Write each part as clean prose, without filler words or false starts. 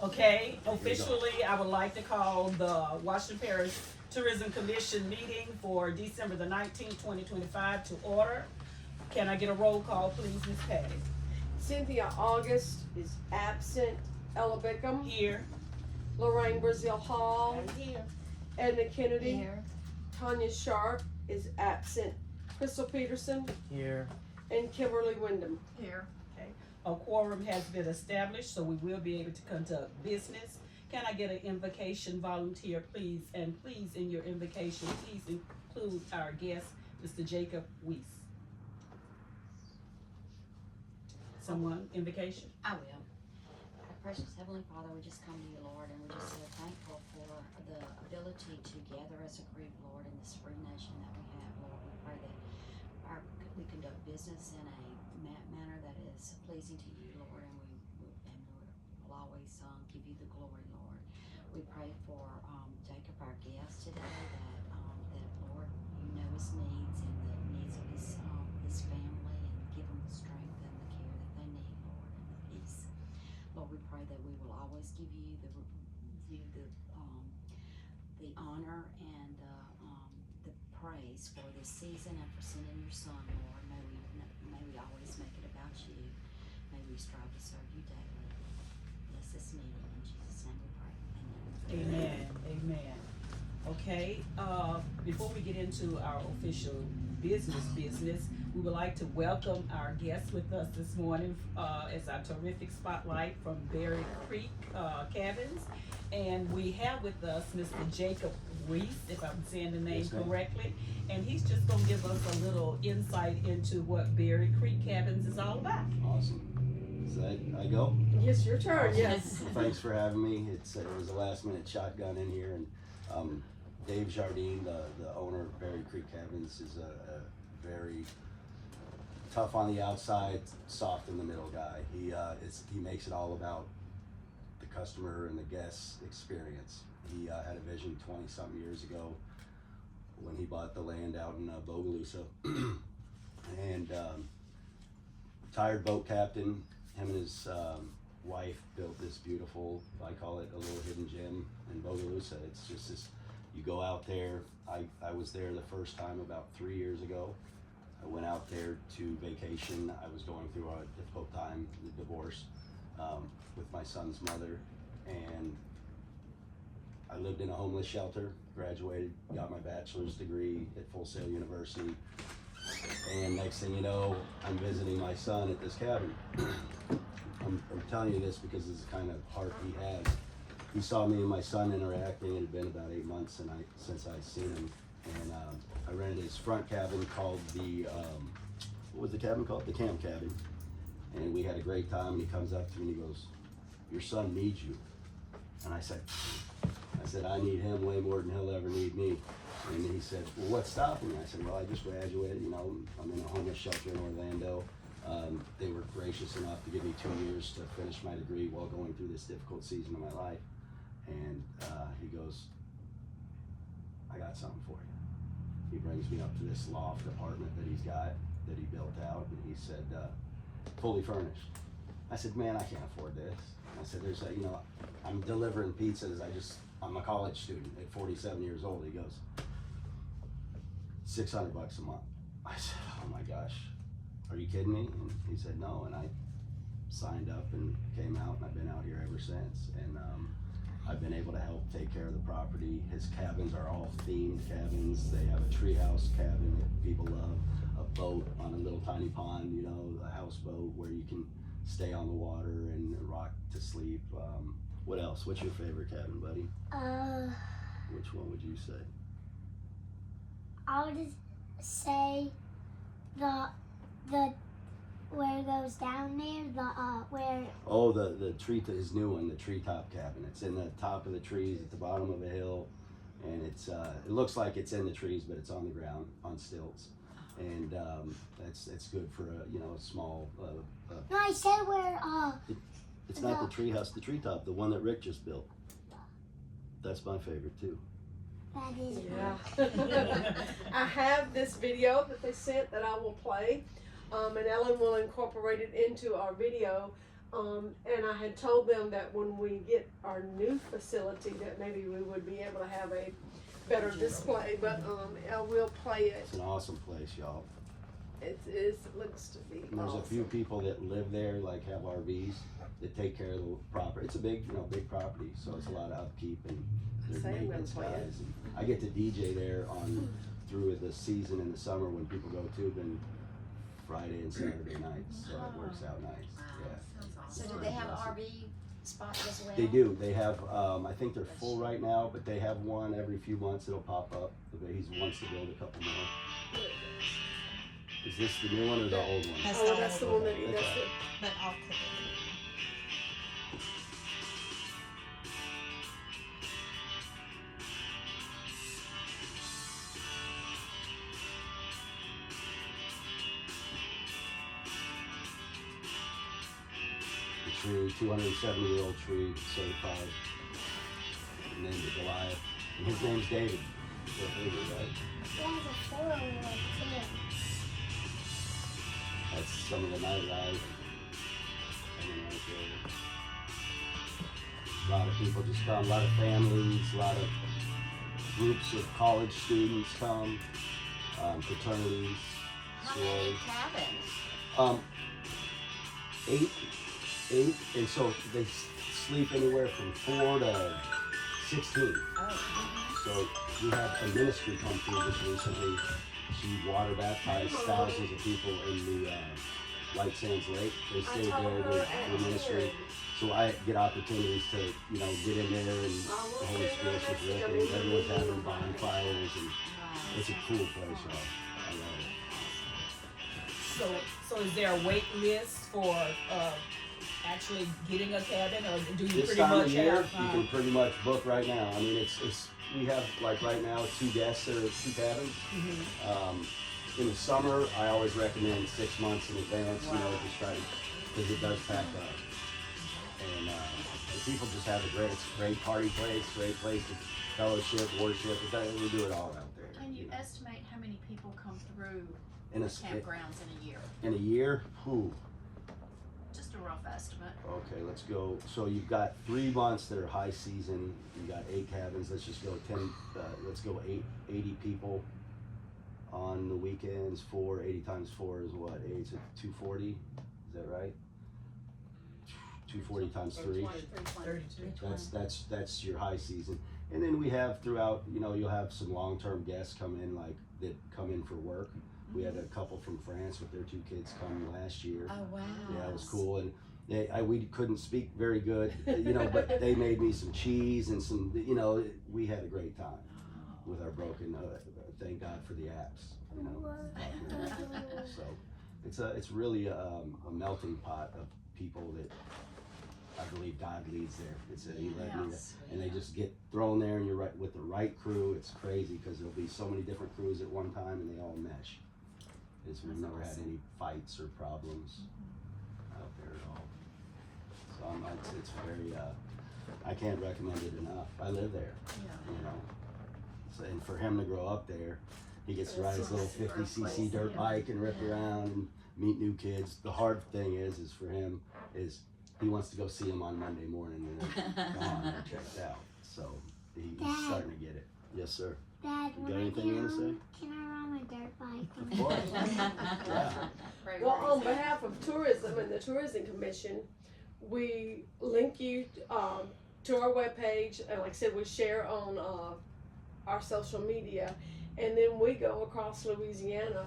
Okay, officially, I would like to call the Washington Parish Tourism Commission meeting for December the 19th, 2025 to order. Can I get a roll call, please, Ms. Patty? Cynthia August is absent. Ella Bickham. Here. Lorraine Brazil Hall. I'm here. Edna Kennedy. Here. Tanya Sharp is absent. Crystal Peterson. Here. And Kimberly Wyndham. Here. A quorum has been established, so we will be able to conduct business. Can I get an invocation volunteer, please? And please, in your invocation, please include our guest, Mr. Jacob Weiss. Someone, invocation? I will. Our precious Heavenly Father, we just come to you, Lord, and we're just so thankful for the ability to gather as a group, Lord, in this free nation that we have, Lord. We pray that we conduct business in a manner that is pleasing to you, Lord, and we'll always give you the glory, Lord. We pray for Jacob, our guest today, that Lord, you know his needs and the needs of his family, and give him the strength and the care that they need, Lord, and the peace. Lord, we pray that we will always give you the honor and the praise for this season and for sending your Son, Lord. May we always make it about you. May we strive to serve you daily. Bless this meeting. In Jesus' name we pray. Amen. Amen. Amen. Okay, before we get into our official business, we would like to welcome our guests with us this morning as our terrific spotlight from Berry Creek Cabins. And we have with us Mr. Jacob Weiss, if I'm saying the name correctly. And he's just going to give us a little insight into what Berry Creek Cabins is all about. Awesome. Is that I go? Yes, your turn. Awesome. Yes. Thanks for having me. It was a last minute shotgun in here, and Dave Jardine, the owner of Berry Creek Cabins, is a very tough on the outside, soft in the middle guy. He makes it all about the customer and the guest experience. He had a vision 20-something years ago when he bought the land out in Bogalusa, and retired boat captain. Him and his wife built this beautiful, I call it a little hidden gem in Bogalusa. It's just this, you go out there. I was there the first time about 3 years ago. I went out there to vacation. I was going through a difficult time, the divorce, with my son's mother, and I lived in a homeless shelter, graduated, got my bachelor's degree at Full Sail University, and next thing you know, I'm visiting my son at this cabin. I'm telling you this because this is the kind of heart he has. He saw me and my son interacting. It had been about 8 months since I'd seen him, and I rented his front cabin called the, what was the cabin called? The camp cabin. And we had a great time, and he comes up to me and he goes, "Your son needs you." And I said, I need him way more than he'll ever need me. And he said, "Well, what's stopping me?" I said, "Well, I just graduated, I'm in a homeless shelter in Orlando. They were gracious enough to give me 2 years to finish my degree while going through this difficult season of my life." And he goes, "I got something for you." He brings me up to this loft apartment that he's got, that he built out, and he said, fully furnished. I said, "Man, I can't afford this." I said, I'm delivering pizzas. I'm a college student at 47 years old. He goes, $600 a month. I said, "Oh my gosh, are you kidding me?" And he said, "No." And I signed up and came out, and I've been out here ever since. And I've been able to help take care of the property. His cabins are all themed cabins. They have a treehouse cabin that people love, a boat on a little tiny pond, a houseboat where you can stay on the water and rock to sleep. What else? What's your favorite cabin, buddy? Which one would you say? I would just say the where it goes down there, where. Oh, the tree, his new one, the treetop cabin. It's in the top of the trees at the bottom of a hill, and it looks like it's in the trees, but it's on the ground on stilts, and it's good for a small. No, I said where. It's not the treehouse, the treetop, the one that Rick just built. That's my favorite too. That is. Yeah. I have this video that they sent that I will play. And Ellen will incorporate it into our video. And I had told them that when we get our new facility, that maybe we would be able to have a better display, but, I will play it. It's an awesome place, y'all. It looks to be And there's a few people that live there, like have RVs, that take care of the property. It's a big, big property, so it's a lot of upkeep and there's Say I'm gonna maintenance play it. guys. And I get to DJ there through the season in the summer when people go tubing Friday and Saturday nights, so it works out nice, yeah. So do they have an RV spot as well? They do, they have, I think they're full right now, but they have one every few months it'll pop up. He wants to build a couple more. Is this the new one or the old one? That's Oh, that's the one that, Okay. that's it. But I'll click it. The tree, 270-year-old tree, certified. And then the Goliath. And his name's David. Go figure, right? He has a 4-wheel too. That's some of the night rides. Coming right there. A lot of people just come, a lot of families, a lot of groups of college students come, fraternities, How many sororities. cabins? 8, and so they sleep anywhere from 4 to 16. Oh, So we had a ministry come through just recently. She water baptized thousands of people in the White Sands Lake. They stayed there with the ministry. So I get opportunities to, get in there and the Holy Spirit's just working. Everyone's having bonfires and wow. it's a cool place, y'all. I love it. So is there a wait list for, actually getting a cabin, or do you This pretty time much of year, have? you can pretty much book right now. I mean, we have like right now 2 guests or 2 cabins. In the summer, I always recommend 6 months in advance. Just try to, because it does pack up. And the people just have it's a great party place, great place to fellowship, worship. We do it all out there. Can you estimate how many people come through In a campgrounds in a year? in a year, who? Just a rough estimate. Okay, let's go. So you've got 3 months that are high season. You got 8 cabins. Let's just go 10. Let's go 80 people on the weekends. 80 times 4 is what? 8 to 240. Is that right? 240 times 3. 32. That's your high season. And then we have throughout. You'll have some long-term guests come in, like that come in for work. We had a couple from France with their 2 kids come last year. Oh, wow. Yeah, it was cool, and we couldn't speak very good, but they made me some cheese and some, we had a great time with our broken. Thank God for the apps, So it's really a melting pot of people that I believe God leads there. He led me, Yes. and they just get thrown there, and you're right with the right crew. It's crazy because there'll be so many different crews at one time, and they all mesh. We've never had any fights or problems out there at all. So it's very, I can't recommend it enough. I live there, So, and for him to grow up there, he gets to ride his little 50cc dirt bike and rip around and meet new kids. The hard thing is for him is he wants to go see him on Monday morning and then come on and check it out. So he's starting to get it. Yes, sir. Dad, You when got I anything get you wanna home, can I ride my dirt bike? Of course. Yeah. Well, on behalf of tourism and the Tourism Commission, we link you to our webpage, and like I said, we share on our social media, and then we go across Louisiana,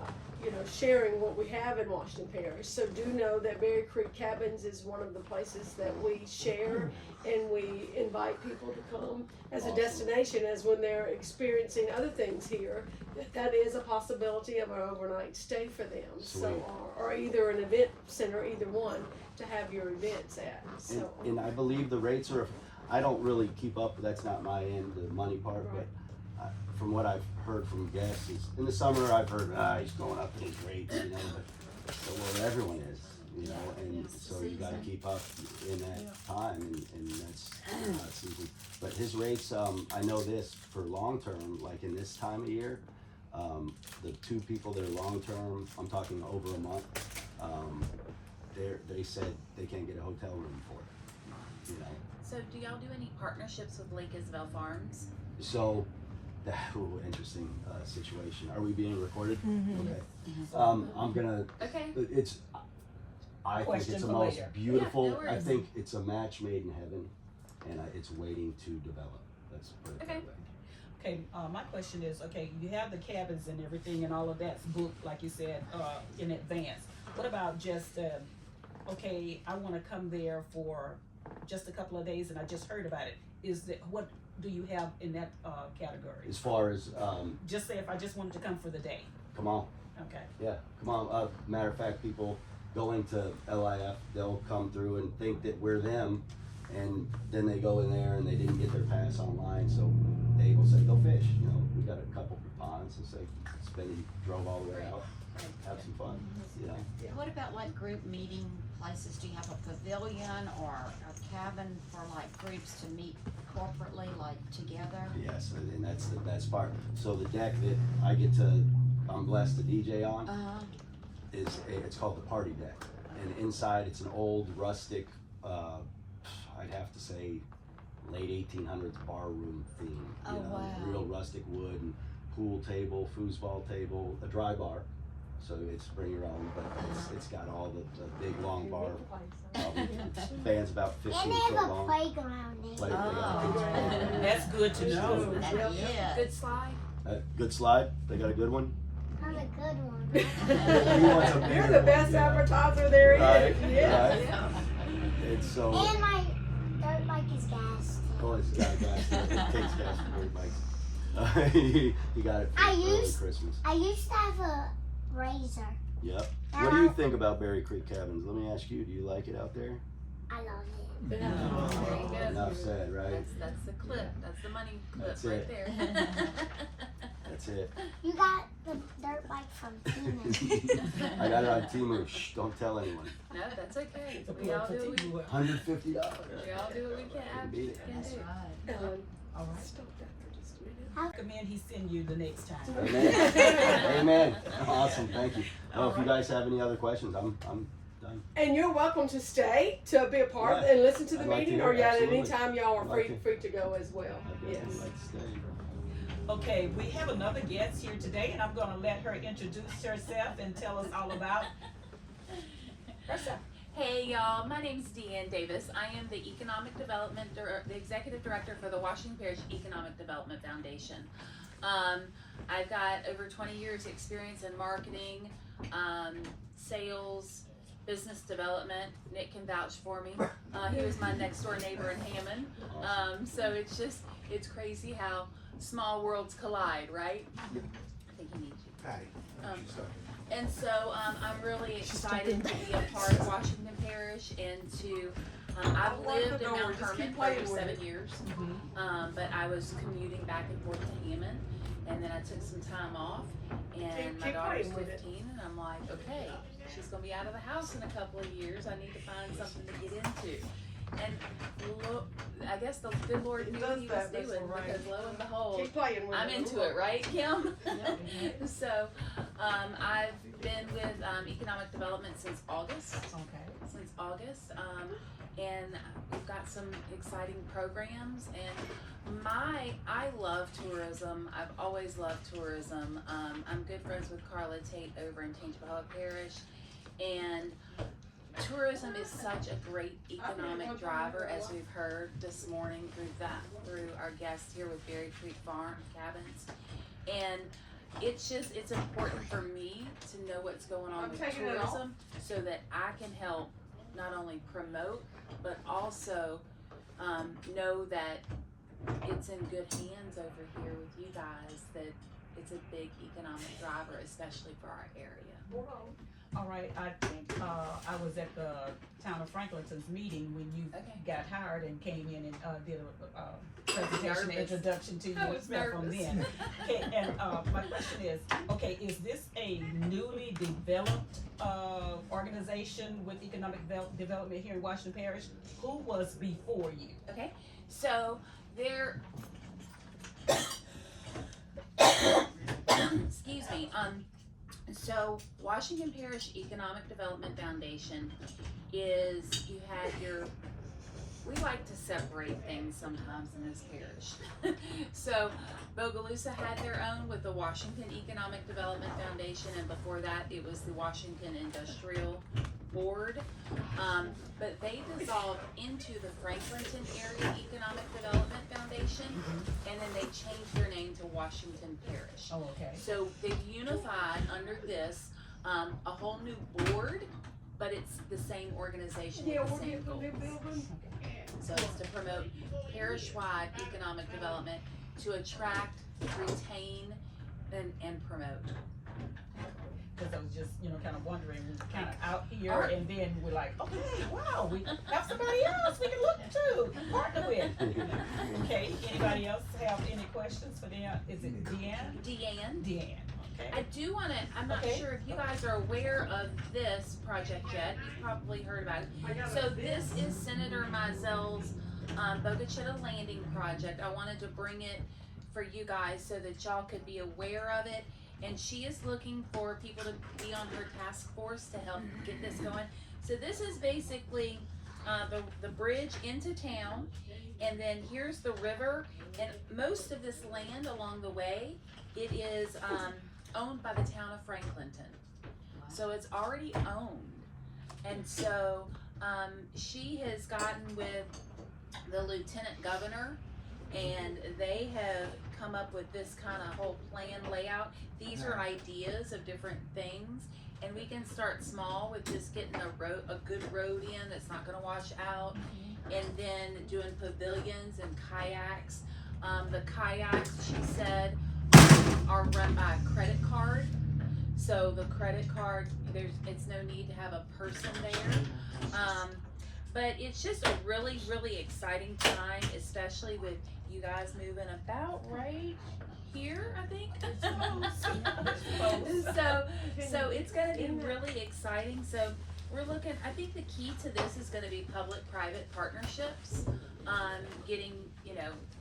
sharing what we have in Washington Parish. So do know that Berry Creek Cabins is one of the places that we share, and we invite people to come as a Awesome. destination, as when they're experiencing other things here, that is a possibility of an overnight stay for them. Sweet. So, or either an event center, either one, to have your events at. So, And I believe the rates are, I don't really keep up, that's not my end, the money part, Right. but from what I've heard from guests is, in the summer I've heard, he's going up in his rates, well, everyone is, and so you gotta keep up in that time, and that's not season. But his rates, I know this, for long-term, like in this time of year, the 2 people that are long-term, I'm talking over a month, they said they can't get a hotel room for it, you know. So do y'all do any partnerships with Lake Isabel Farms? So, interesting situation. Are we being recorded? Okay. I'm gonna. Okay. I think Question it's the for most later. beautiful. Yeah, no I worries. think it's a match made in heaven, and it's waiting to develop. Let's put it Okay. that way. Okay, my question is, okay, you have the cabins and everything and all of that's booked, like you said, in advance. What about just, okay, I wanna come there for just a couple of days and I just heard about it. What do you have in that, category? As far as Just say if I just wanted to come for the day, come on, okay? yeah, come on. Matter of fact, people going to LIF, they'll come through and think that we're them, and then they go in there and they didn't get their pass online, so they will say go fish. You know, we got a couple ponds and say drove all the way out, have some fun. You know. What about like group meeting places? Do you have a pavilion or a cabin for like groups to meet corporately, like together? Yes, and that's the best part. So the deck that I'm blessed to DJ on, it's called the party deck, and inside it's an old rustic, I'd have to say late 1800s bar room theme. Oh, wow. Real rustic wood and pool table, foosball table, a dry bar. So it's bring your own, but it's got all the big long bar. Band's about 15 And they foot have a long. playground in Play- there. they got a big playground. That's good to know. Yeah. Good slide? Good slide. They got a good one. Not a good one. He wants a bigger You're the one, best yeah. advertiser there is. Right, Yeah. right. Yeah. It's so. And my dirt bike is gas. Oh, it's got gas. It takes gas for dirt bikes. He got it for I early used- Christmas. I used to have a razor. Yep. Now What do you think about Berry Creek Cabins? Let me ask you. Do you like it out there? I love it. There you go. Enough said, right? That's the clip. That's the money clip That's right it. there. That's it. You got the dirt bike from Tina. I got it on Temu. Shh, don't tell anyone. No, that's okay. The We all plug do for what we, T-Wood. $150. we all do what we can. Beat it. can That's do. right. All right. Stop that for just a minute. I recommend he send you the next time. Amen. Amen. Awesome. Thank you. All If you right. guys have any other questions, I'm done. And you're welcome to stay to be a part Yeah. and listen to the I'd like to meeting, hear or it, yeah, at absolutely. any time y'all are I'd like free to go as well. I'd Yes. definitely like to stay. Okay, we have another guest here today, and I'm gonna let her introduce herself and tell us all about herself. Hey y'all, my name's Deanne Davis. I am the the executive director for the Washington Parish Economic Development Foundation. I've got over 20 years experience in marketing, sales, business development. Nick can vouch for me. He was my next door neighbor in Hammond. So it's crazy how small worlds collide, right? I think he needs you. And so I'm really excited to be a part of Washington Parish and to I've lived in Mount Hermon for over 7 years, but I was commuting back and forth to Hammond, and then I took some time off, and my Keep daughter's playing with it. 15, and I'm like, okay, she's gonna be out of the house in a couple of years. I need to find something to get into. And look, I guess the good Lord knew what he was doing, because lo and behold, Keep playing with I'm it. into it, right, Kim? So, I've been with economic development since August. And we've got some exciting programs. And I love tourism. I've always loved tourism. I'm good friends with Carla Tate over in Tangipahoa Parish, and tourism is such a great economic driver, as we've heard this morning through our guests here with Berry Creek Farm Cabins. And it's important for me to know what's going on with taking it off. tourism so that I can help not only promote, but also know that it's in good hands over here with you guys, that it's a big economic driver, especially for our area. All right, I think, I was at the town of Franklinton's meeting when you Okay. got hired and came in and, did a presentation, nervous. introduction to I was yourself from nervous. then. Okay, and, my question is, okay, is this a newly developed, organization with economic development here in Washington Parish? Who was before you? Okay, so there, excuse me, So Washington Parish Economic Development Foundation is, you have your, we like to separate things sometimes in this parish. So Bogalusa had their own with the Washington Economic Development Foundation, and before that it was the Washington Industrial Board. But they dissolved into the Franklinton Area Economic Development Foundation, and then they changed their name to Washington Parish. Oh, okay. So they've unified under this, a whole new board, but it's the same organization Yeah, with we're the same getting a goals. new building. So it's to promote parish-wide economic development, to attract, retain, and promote. Because I was just, kind of wondering, we were kind of out here, Alright. and then we're like, okay, wow, we have somebody else we can look to, partner with. Okay, anybody else have any questions for them? Is it Deanne? Deanne, Deanne, I okay. do wanna, I'm not Okay. sure if you guys are aware of this project yet, you've probably heard about it. So this is Senator Mizell's, Bogachita Landing project. I wanted to bring it for you guys so that y'all could be aware of it. And she is looking for people to be on her task force to help get this going. So this is basically, the bridge into town, and then here's the river, and most of this land along the way, it is, owned by the town of Franklinton. So it's already owned. And so, she has gotten with the lieutenant governor, and they have come up with this kind of whole plan layout. These are ideas of different things, and we can start small with just getting a good road in that's not gonna wash out, and then doing pavilions and kayaks. The kayaks, she said, are run by a credit card. So the credit card, it's no need to have a person there. But it's just a really, really exciting time, especially with you guys moving about right here, I think. So it's gonna be really exciting. So we're looking, I think the key to this is gonna be public-private partnerships. Getting,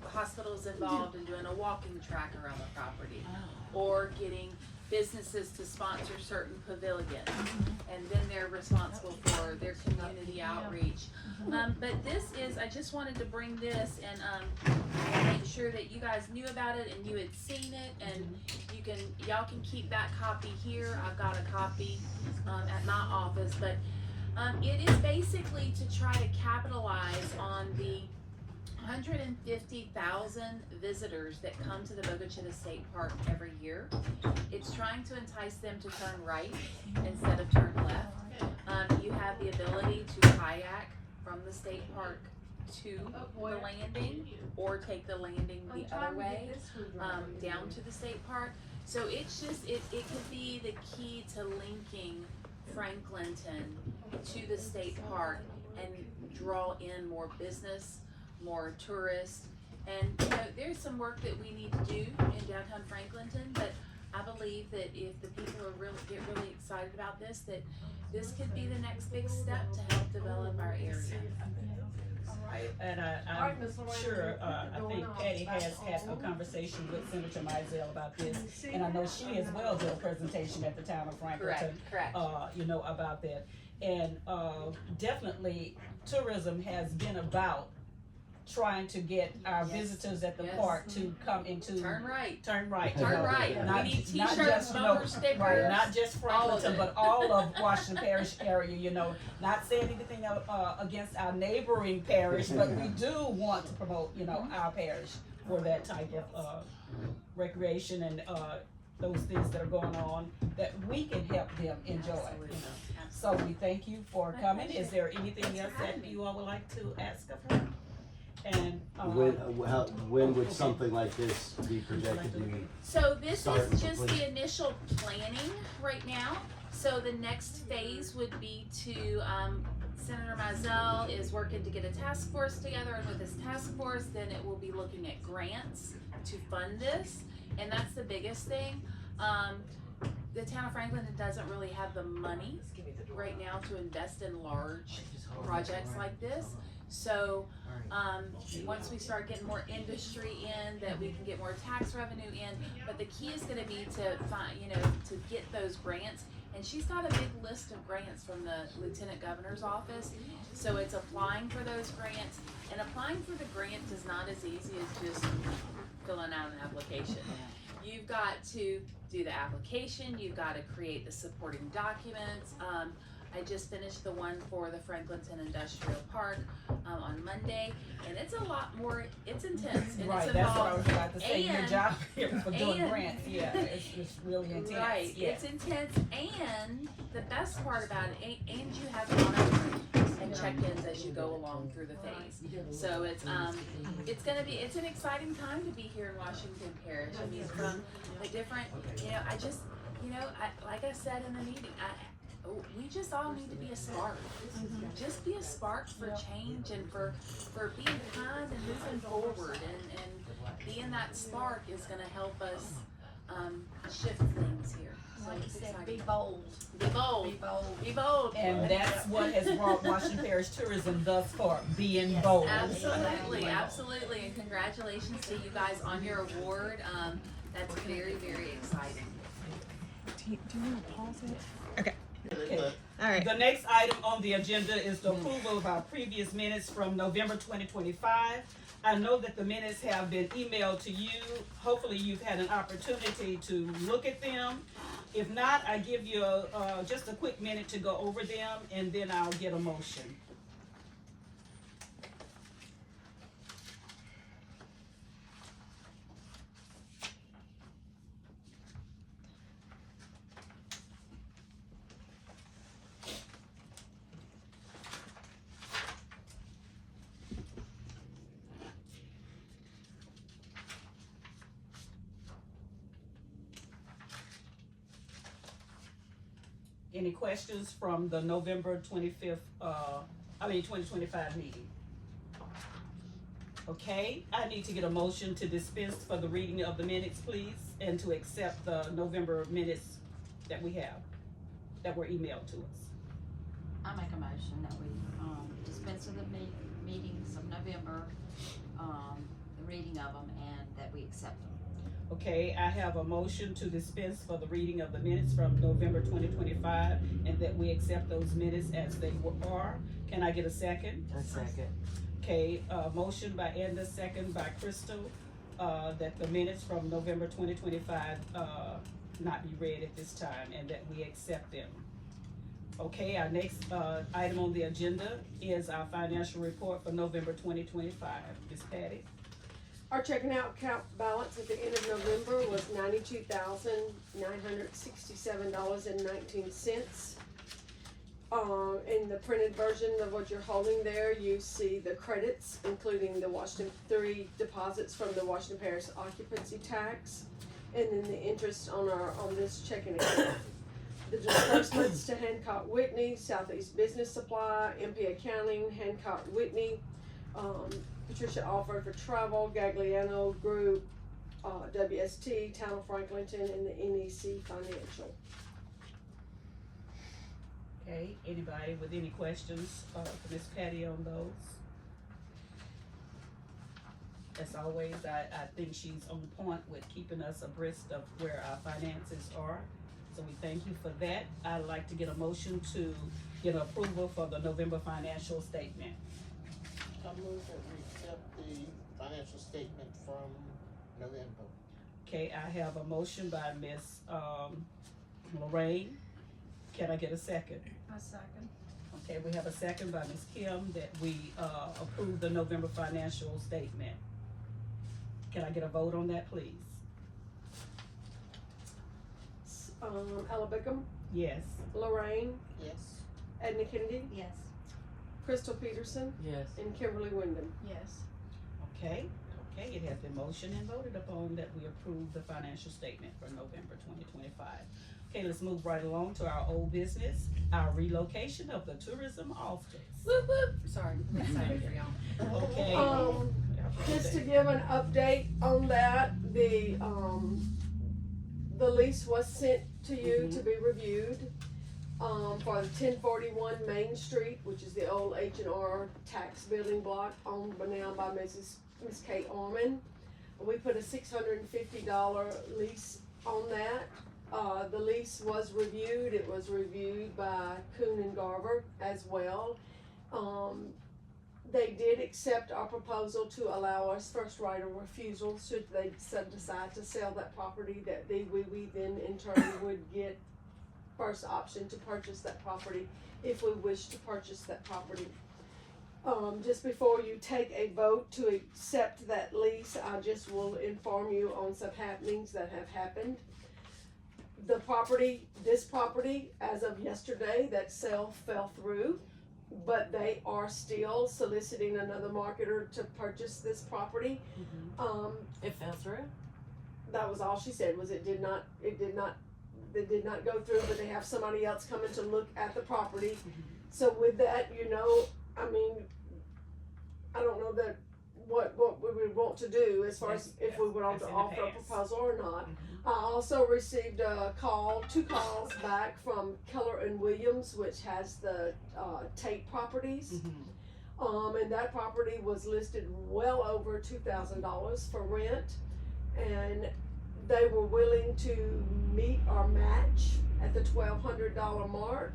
hospitals involved and doing a walking track around the property. Or getting businesses to sponsor certain pavilions, and then they're responsible for their community outreach. But this is, I just wanted to bring this and make sure that you guys knew about it and you had seen it, and y'all can keep that copy here. I've got a copy at my office, but it is basically to try to capitalize on the 150,000 visitors that come to the Bogachita State Park every year. It's trying to entice them to turn right instead of turn left. You have the ability to kayak from the state park to the landing, or take the landing the other way, down to the state park. So it's just, it could be the key to linking Franklinton to the state park and draw in more business, more tourists. And there's some work that we need to do in downtown Franklinton, but I believe that if the people get really excited about this, that this could be the next big step to help develop our area. Alright, and I'm Alright, Ms. Lorraine, sure, I we're think going off Patty has had a back. conversation with Senator Mizell about this, and I know she as well did a presentation at the town of Franklinton. Correct. About that. And, definitely tourism has been about trying to get our Yes. visitors at the Yes. park to come into. Turn right. Turn right. Turn right. Not- We need not t-shirts, just, bumper stickers. Right, not just all of Franklinton, it. but all of Washington Parish area, not saying anything, against our neighboring parish, but we do want to promote, our parish for that type of, recreation and, those things that are going on, that we can help them enjoy, So we thank you for My coming. pleasure. Is there anything Thanks for else having that me. you all would like to ask of her? And, When would something like this be projected to? So this Start is and just complete. the initial planning right now. So the next phase would be to, Senator Mizell is working to get a task force together, and with this task force, then it will be looking at grants to fund this, and that's the biggest thing. The town of Franklin doesn't really have the money right now to invest in large projects like this. So, once we start getting more industry in, that we can get more tax revenue in. But the key is gonna be to find, to get those grants. And she's got a big list of grants from the Lieutenant Governor's office. So it's applying for those grants. And applying for the grants is not as easy as just filling out an application. You've got to do the application, you've got to create the supporting documents. I just finished the one for the Franklinton Industrial Park on Monday, and it's a lot more, it's intense, and Right, it's that's what I involved. was about to say, your and- job here for doing and- grants, yeah, it's really intense. Right, yeah. it's intense, and the best part about it, and you have monitoring and check-ins as you go along through the phase. So it's it's an exciting time to be here in Washington Parish. I mean, from the different, like I said in the meeting, we just all need to be a spark. Just be a spark for change and for being kind and moving forward, and being that spark is gonna help us shift things here. So Like you it's said, exciting. be bold. Be bold. Be bold. Be bold. And that's what has brought Washington Parish tourism thus far, being bold. Absolutely, absolutely, and congratulations to you guys on your award. That's very, very exciting. Do you want to pause it? Okay. All right. The next item on the agenda is the approval of our previous minutes from November 2025. I know that the minutes have been emailed to you. Hopefully you've had an opportunity to look at them. If not, I give you just a quick minute to go over them, and then I'll get a motion. Any questions from the November 25th, 2025 meeting? Okay, I need to get a motion to dispense for the reading of the minutes, please, and to accept the November minutes that we have, that were emailed to us. I make a motion that we, dispense with the meetings of November, the reading of them, and that we accept them. Okay, I have a motion to dispense for the reading of the minutes from November 2025, and that we accept those minutes as they are. Can I get a second? A second. Okay, motion by Edna, second by Crystal, that the minutes from November 2025, not be read at this time, and that we accept them. Okay, our next, item on the agenda is our financial report for November 2025. Ms. Patty? Our checking out account balance at the end of November was $92,967.19. In the printed version of what you're holding there, you see the credits, including the three deposits from the Washington Parish occupancy tax, and then the interest on this checking account. The disbursements to Hancock Whitney, Southeast Business Supply, MP Accounting, Hancock Whitney, Patricia Alford for Travel, Gagliano Group, WST, Town of Franklinton, and the NEC Financial. Okay, anybody with any questions, for Ms. Patty on those? As always, I think she's on point with keeping us abreast of where our finances are, so we thank you for that. I'd like to get a motion to get approval for the November financial statement. I move that we accept the financial statement from November. Okay, I have a motion by Ms. Lorraine. Can I get a second? A second. Okay, we have a second by Ms. Kim that we, approve the November financial statement. Can I get a vote on that, please? Ella Bickham, Yes. Lorraine, Yes. Edna Kennedy, Yes. Crystal Peterson, Yes. and Kimberly Wyndham. Yes. Okay, it has been motioned and voted upon that we approve the financial statement for November 2025. Okay, let's move right along to our old business, our relocation of the tourism office. Whoop whoop. Sorry, excited for y'all. Okay. Just to give an update on that, the lease was sent to you to be reviewed. for the 1041 Main Street, which is the old H&R tax building block owned by now by Miss Kate Orman. We put a $650 lease on that. The lease was reviewed. It was reviewed by Kuhn and Garver as well. They did accept our proposal to allow us first right of refusal should they decide to sell that property, that we then in turn would get first option to purchase that property if we wish to purchase that property. Just before you take a vote to accept that lease, I just will inform you on some happenings that have happened. This property, as of yesterday, that sale fell through, but they are still soliciting another marketer to purchase this property. It fell through? That was all she said, was it did not go through, but they have somebody else coming to look at the property. So with that, I mean, I don't know that what we would want to do as far as if we would want to offer a proposal or not. I also received two calls back from Keller and Williams, which has the Tate properties. And that property was listed well over $2,000 for rent, and they were willing to meet or match at the $1,200 mark.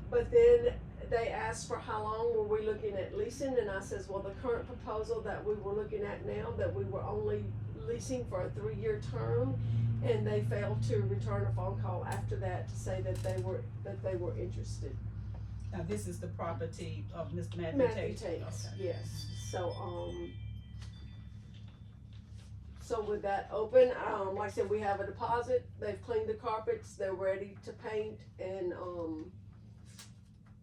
But then they asked for how long were we looking at leasing, and I says, well, the current proposal that we were looking at now, that we were only leasing for a 3-year term, and they failed to return a phone call after that to say that they were interested. Now, this is the property of Mr. Matthew Tate? Tate's, Okay. yes. So with that open, like I said, we have a deposit. They've cleaned the carpets. They're ready to paint and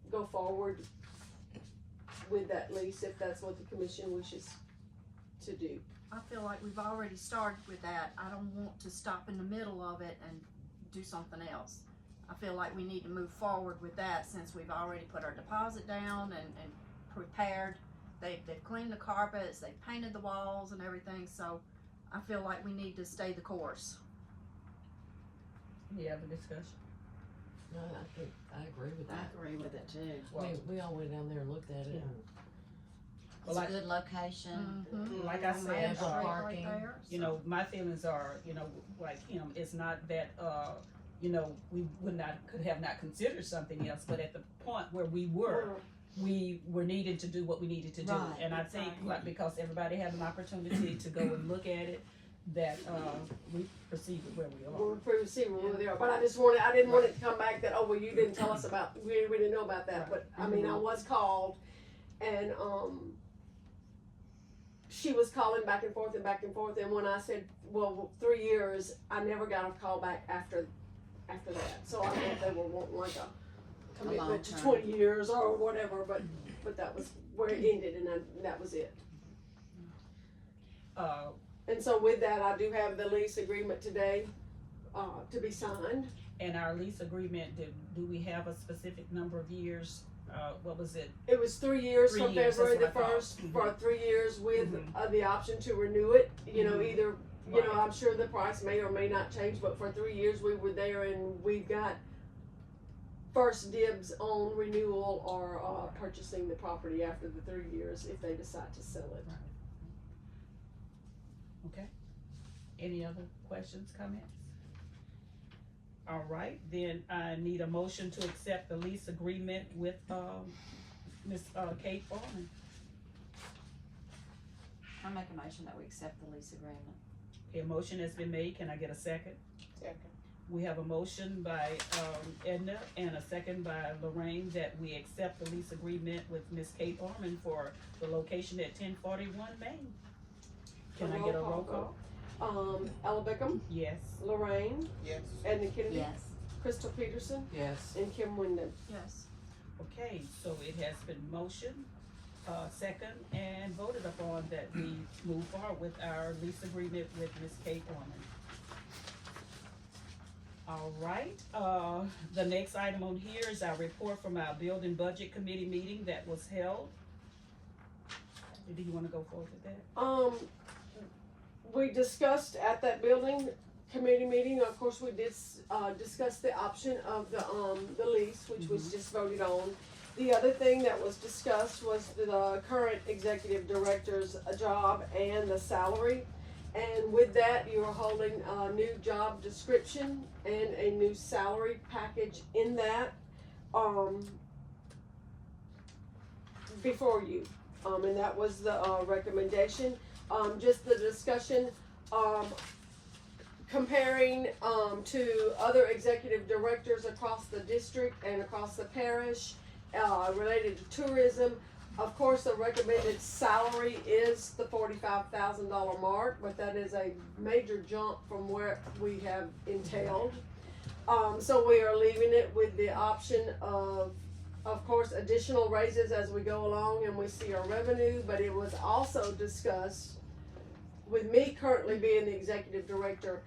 go forward with that lease if that's what the commission wishes to do. I feel like we've already started with that. I don't want to stop in the middle of it and do something else. I feel like we need to move forward with that since we've already put our deposit down and prepared. They've cleaned the carpets, they've painted the walls and everything, so I feel like we need to stay the course. Any other discussion? No, I agree with that. I agree with it too. Well, We all went down there and looked at it. Yeah. And It's like- a good location. Like I said, Ample Straight parking. right there, you so- know, my feelings are, like him, it's not that, we could have not considered something else, but at the point where we were needing to do what we needed to do. Right, And I think, right. like, because everybody had an opportunity to go and look at it, that, we proceeded where we are. We'll see where they are, but I didn't want it to come back that, oh, well, you didn't tell us about, we didn't know about that, but, I mean, I was called, and, she was calling back and forth, and when I said, well, 3 years, I never got a call back after that, so I don't know if they were wanting like a commitment to long-term. 20 years or whatever, but that was where it ended, and that was it. And so with that, I do have the lease agreement today, to be signed. And our lease agreement, do we have a specific number of years? What was it? It was 3 years 3 from years, February the that's what I thought. 1st, for 3 years with the option to renew it, either, Right. I'm sure the price may or may not change, but for 3 years we were there and we've got first dibs on renewal or, purchasing the property after the 3 years if they decide to sell it. Right. Okay. Any other questions, comments? All right, then I need a motion to accept the lease agreement with, Ms. Kate Foreman. I make a motion that we accept the lease agreement. A motion has been made, can I get a second? Second. We have a motion by, Edna and a second by Lorraine that we accept the lease agreement with Ms. Kate Foreman for the location at 1041 Main. Can I get a roll call? Ella Bickham, Yes. Lorraine, Yes. Edna Kennedy, Yes. Crystal Peterson, Yes. and Kim Wyndham. Yes. Okay, so it has been motioned, second, and voted upon that we move forward with our lease agreement with Ms. Kate Foreman. All right, the next item on here is our report from our building budget committee meeting that was held. Do you wanna go forward with that? We discussed at that building committee meeting, of course, we did, discuss the option of the lease, which was just voted on. The other thing that was discussed was the current executive director's job and the salary. And with that, you are holding a new job description and a new salary package in that, before you. And that was the, recommendation. Just the discussion, comparing, to other executive directors across the district and across the parish, related to tourism. Of course, the recommended salary is the $45,000 mark, but that is a major jump from where we have entailed. So we are leaving it with the option of course, additional raises as we go along and we see our revenue, but it was also discussed with me currently being the executive director.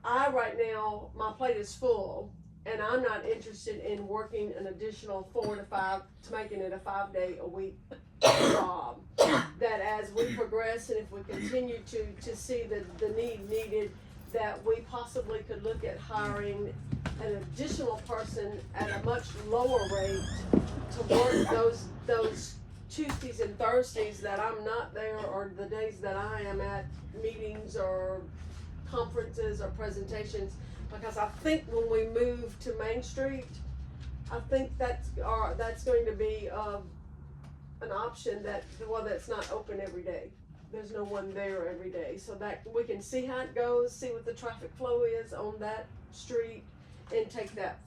Right now, my plate is full, and I'm not interested in working an additional 4 to 5 to making it a 5-day-a-week job. That as we progress and if we continue to see the need needed, that we possibly could look at hiring an additional person at a much lower rate to work those Tuesdays and Thursdays that I'm not there, or the days that I am at meetings or conferences or presentations. Because I think when we move to Main Street, I think that's going to be an option that's not open every day. There's no one there every day, so that we can see how it goes, see what the traffic flow is on that street, and take that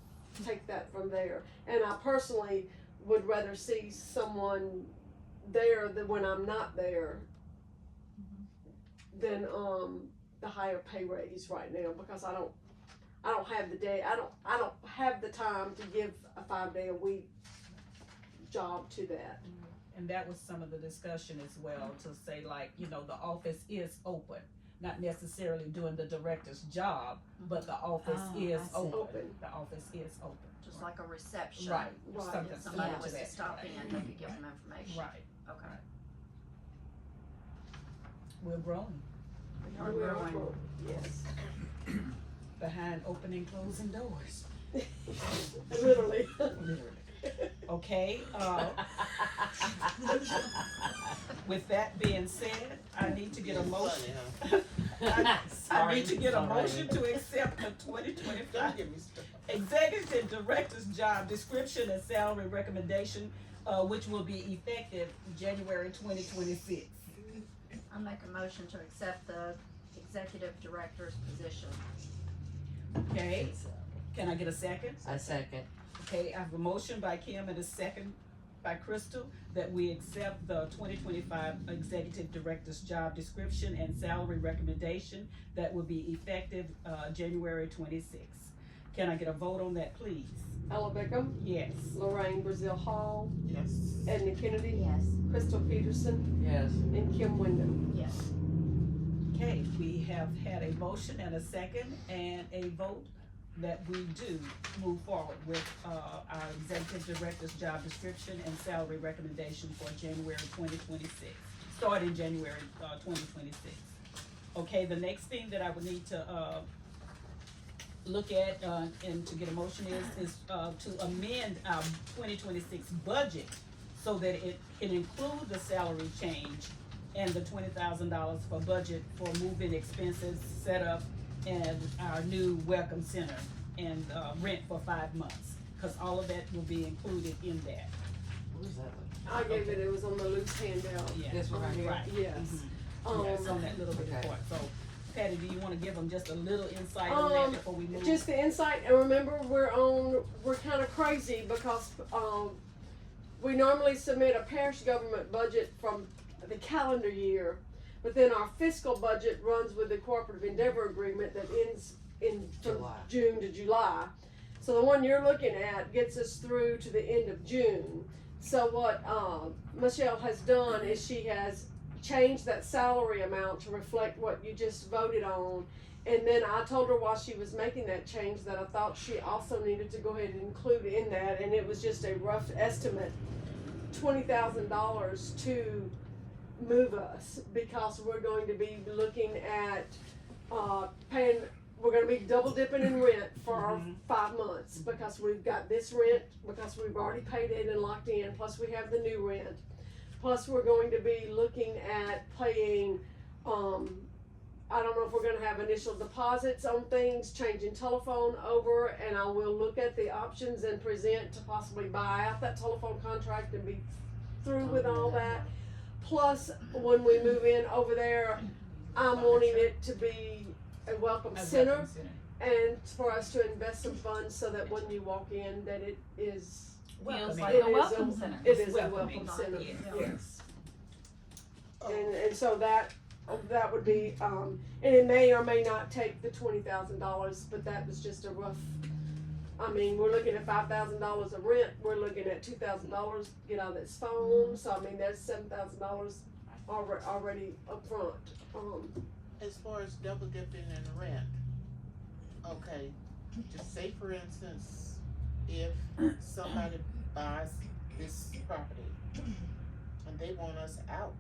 from there. And I personally would rather see someone there than when I'm not there than the higher pay raise right now, because I don't have the day, I don't have the time to give a 5-day-a-week job to that. And that was some of the discussion as well, to say like, the office is open. Not necessarily doing the director's job, but the office is I see. open. The office is open. Just like a reception. Right, Right. something If similar somebody to was to that. stop in, they could give them information. Right, Okay. we're growing We are full. Yes. behind opening, closing doors. Literally. Literally. Okay, with that being said, I need to get a motion. I need to get a motion to accept the 2025 Don't get me started. Executive Director's job description and salary recommendation, which will be effective January 2026. I make a motion to accept the executive director's position. Okay, can I get a second? I second. Okay, I have a motion by Kim and a second by Crystal that we accept the 2025 Executive Director's job description and salary recommendation that will be effective January 26th. Can I get a vote on that, please? Ella Bickham, Yes. Lorraine Brazil Hall, Yes. Edna Kennedy, Yes. Crystal Peterson, Yes. and Kim Wyndham. Yes. Okay, we have had a motion and a second and a vote that we do move forward with our Executive Director's job description and salary recommendation for January 2026, starting January 2026. Okay, the next thing that I would need to look at and to get a motion is to amend our 2026 budget so that it can include the salary change and the $20,000 for budget for move-in expenses, setup, and our new welcome center and rent for 5 months, because all of that will be included in that. What is that? I gave it was on the loose handout. Yeah. This one right here? Right. Yes. Yeah, it's on that little bit of Okay. part. So, Patty, do you want to give them just a little insight on that before we move? Just the insight, and remember we're kind of crazy because we normally submit a parish government budget from the calendar year, but then our fiscal budget runs with the cooperative endeavor agreement that ends from July. June to July. So the one you're looking at gets us through to the end of June. So what Michelle has done is she has changed that salary amount to reflect what you just voted on. And then I told her while she was making that change that I thought she also needed to go ahead and include in that, and it was just a rough estimate, $20,000 to move us, because we're going to be looking at paying we're gonna be double dipping in rent for our Mhm. 5 months, because we've got this rent, because we've already paid it and locked in, plus we have the new rent. Plus, we're going to be looking at paying, I don't know if we're gonna have initial deposits on things, changing telephone over, and I will look at the options and present to possibly buy out that telephone contract and be through with all that. Plus, when we move in over there, I'm wanting it to be a welcome center, and for us to invest some funds so that when you walk in, that it is, Welcoming. like it a is welcome center. It is a Welcoming. welcome center, Yeah. yes. And so that would be, and it may or may not take the $20,000, but that was just a rough, I mean, we're looking at $5,000 of rent, we're looking at $2,000 to get on this phone, so I mean, that's $7,000 already up front. As far as double dipping in rent, okay, just say for instance, if somebody buys this property and they want us out,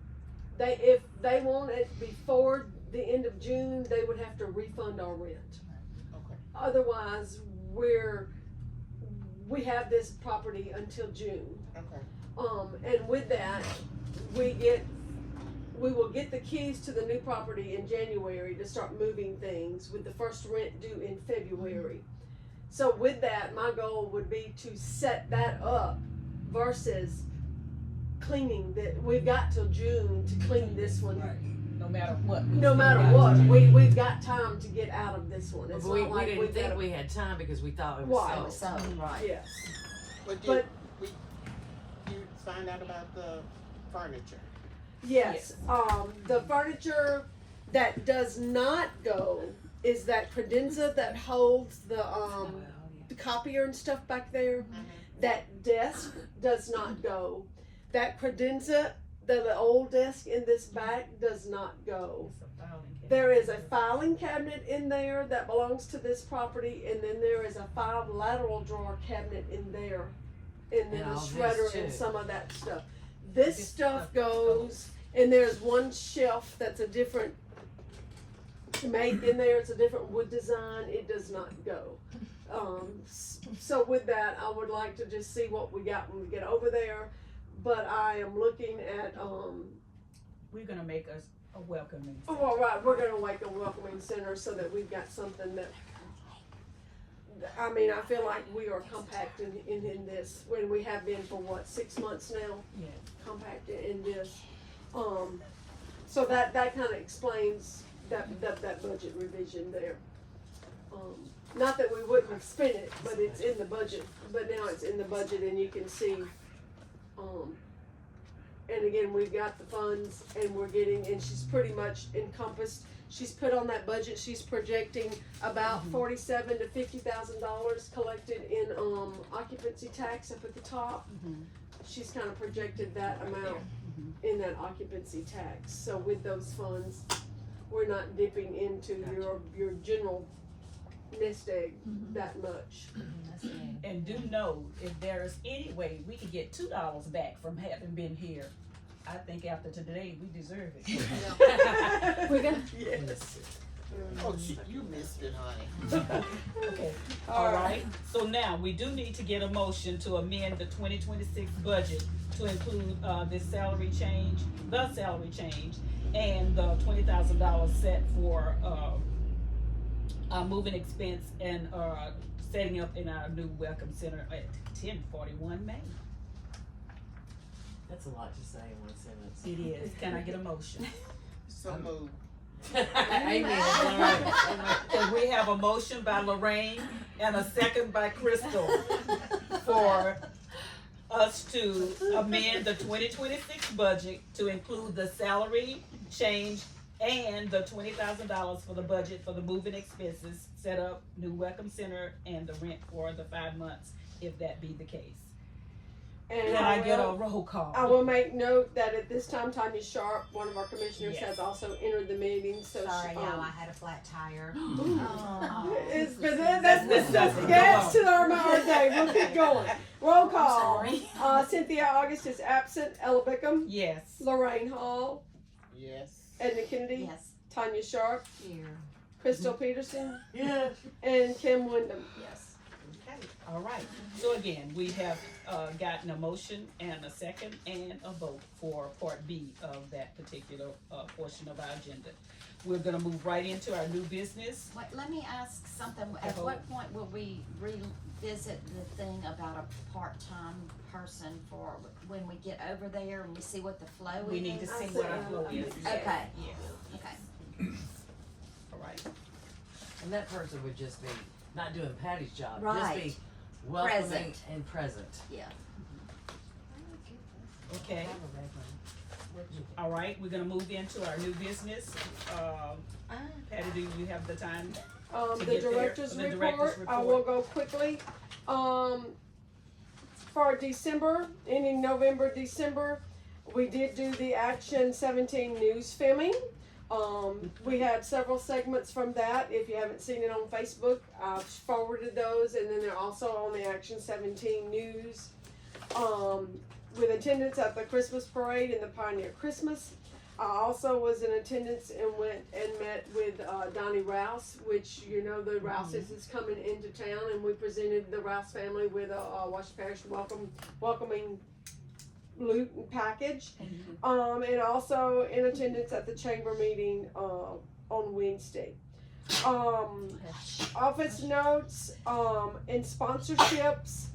If they want it before the end of June, they would have to refund our rent. okay, Otherwise, we have this property until June. okay, And with that, we will get the keys to the new property in January to start moving things, with the first rent due in February. So with that, my goal would be to set that up versus cleaning that. We've got till June to clean this one. Right. No matter what. No matter what, we've got time to get out of this one. It's But we not like didn't we've think got we had time because we thought it Why? was sold. right. yes. but But- you find out about the furniture? Yes, the furniture that does not go is that credenza that holds the copier and stuff back there. That desk does not go. That credenza, the old desk in this back, does not go. There is a filing cabinet in there that belongs to this property, and then there is a 5 lateral drawer cabinet in there. And then And a all this shredder and too. some of that stuff. This stuff goes, and there's one shelf that's a different make in there, it's a different wood design, it does not go. So with that, I would like to just see what we got when we get over there, but I am looking at, We're gonna make us a welcoming. oh, all right, we're gonna make a welcoming center so that we've got something that, I mean, I feel like we are compact in this, when we have been for what, 6 months now? Yeah. Compacted in this. So that kinda explains that budget revision there. Not that we wouldn't have spent it, but it's in the budget, but now it's in the budget and you can see, and again, we've got the funds and we're getting, and she's pretty much encompassed, she's put on that budget, she's projecting about $47,000 to $50,000 collected in, occupancy tax up at the top. She's kinda projected that amount in that occupancy tax, so with those funds, we're not dipping into your general nest egg that much. And do know, if there is any way we could get $2 back from having been here, I think after today, we deserve it. We're gonna, yes. Oh, you missed it, honey. Okay, all right, so now, we do need to get a motion to amend the 2026 budget to include, this salary change, and the $20,000 set for, moving expense and, setting up in our new welcome center at 1041 Main. That's a lot to say in one sentence. It is, can I get a motion? So moved. Amen. All right, and we have a motion by Lorraine and a second by Crystal for us to amend the 2026 budget to include the salary change and the $20,000 for the budget for the moving expenses, set up new welcome center, and the rent for the 5 months, if that be the case. And Can I get a will- roll call? I will make note that at this time, Tanya Sharp, one of our commissioners, Yes. has also entered the meeting, so Sorry, she, y'all, I had a flat tire. It's, but that's disgusting. gas to our day, we'll keep going. Roll call. sorry. Cynthia August is absent, Ella Bickham, Yes. Lorraine Hall, Yes. Edna Kennedy, Yes. Tanya Sharp, Here. Crystal Peterson, Yes. and Kim Wyndham. Yes. Okay, all right. So again, we have gotten a motion and a second and a vote for Part B of that particular portion of our agenda. We're gonna move right into our new business. Wait, let me ask something. At Uh-oh. what point will we revisit the thing about a part-time person for when we get over there and we see what the flow is? We need to see I what our see. flow is. Okay. Yeah, Okay. all right. And that person would just be not doing Patty's job, Right. just be welcoming Present. and present. Yeah. Okay, all right, we're gonna move into our new business. Patty, do you have the time? To The get there, director's the report, director's I will go quickly. For December, ending November, December, we did do the Action 17 news filming. We had several segments from that. If you haven't seen it on Facebook, I've forwarded those, and then they're also on the Action 17 news. With attendance at the Christmas parade and the Pioneer Christmas. I also was in attendance and went and met with Donnie Rouse, which you know the Rouses is coming into town, and we presented the Rouse family with a Washington Parish welcoming loot and package. And also in attendance at the chamber meeting on Wednesday. Office notes and sponsorships.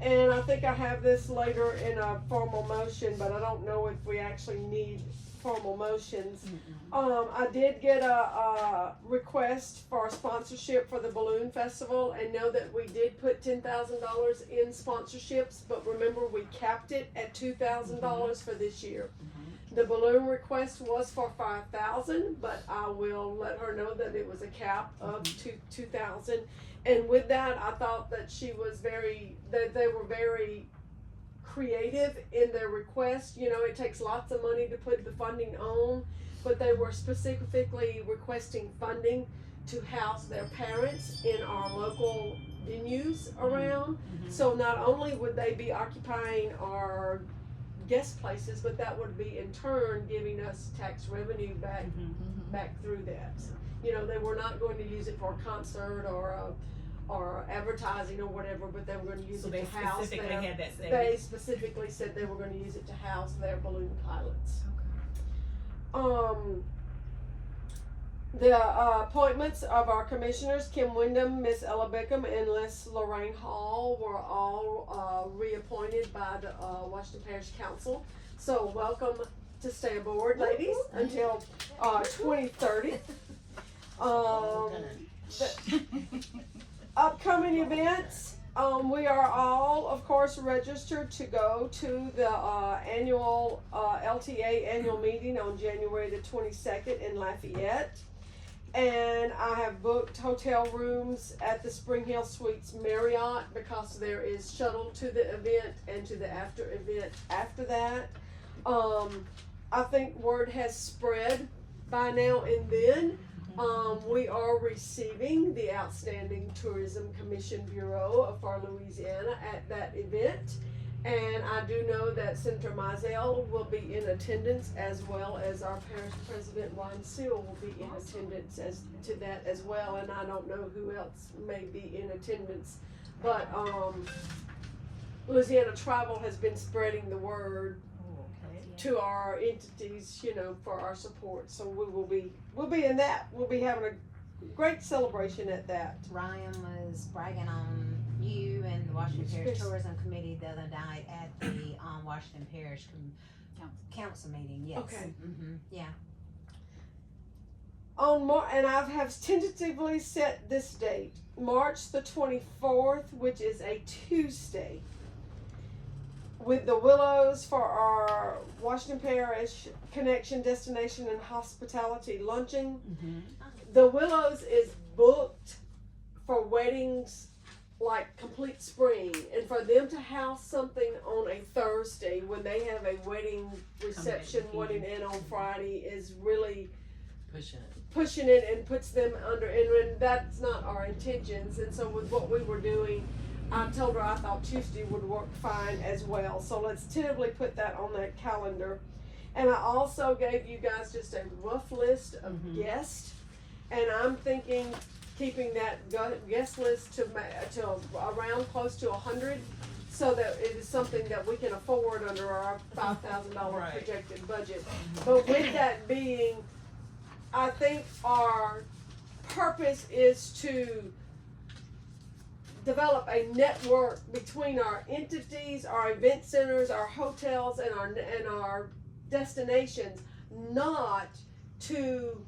And I think I have this later in a formal motion, but I don't know if we actually need formal motions. I did get a request for a sponsorship for the Balloon Festival, and know that we did put $10,000 in sponsorships, but remember we capped it at $2,000 for this year. The balloon request was for $5,000, but I will let her know that it was a cap of $2,000. And with that, I thought that they were very creative in their request. You know, it takes lots of money to put the funding on, but they were specifically requesting funding to house their parents in our local venues around. So not only would they be occupying our guest places, but that would be in turn giving us tax revenue back through that. You know, they were not going to use it for a concert or advertising or whatever, but they were going to use So it they to house specifically their. had that They savings. specifically said they were going to use it to house their balloon pilots. The appointments of our commissioners, Kim Wyndham, Miss Ella Bickham, and Miss Lorraine Hall, were all reappointed by the Washington Parish Council. So welcome to stay aboard, ladies, until 2030. Upcoming events, we are all, of course, registered to go to the annual LTA annual meeting on January the 22nd in Lafayette. And I have booked hotel rooms at the Spring Hill Suites Marriott because there is shuttle to the event and to the after event after that. I think word has spread by now and then. We are receiving the Outstanding Tourism Commission Bureau for Louisiana at that event. And I do know that Senator Mizell will be in attendance, as well as our parish president, Ryan Seal, will be in attendance as to that as well. And I don't know who else may be in attendance. But Louisiana Travel has been spreading the word to our entities, you know, for our support. So we'll be in that. We'll be having a great celebration at that. Ryan was bragging on you and the Washington Parish Yes. Tourism Committee the other night at the Washington Parish Council meeting. Yes. Okay. Yeah. And I have tentatively set this date, March the 24th, which is a Tuesday, with the Willows for our Washington Parish Connection Destination and Hospitality Luncheon. The Willows is booked for weddings like complete spring, and for them to house something on a Thursday when they have a wedding reception wedding in on Friday is really pushing it and puts them under, and that's not our intentions. And so with what we were doing, I told her I thought Tuesday would work fine as well. So let's tentatively put that on that calendar. And I also gave you guys just a rough list of guests. and I'm thinking keeping that guest list to around close to 100, so that it is something that we can afford under our $5,000 Right. projected budget. But with that being, I think our purpose is to develop a network between our entities, our event centers, our hotels, and our destinations, not to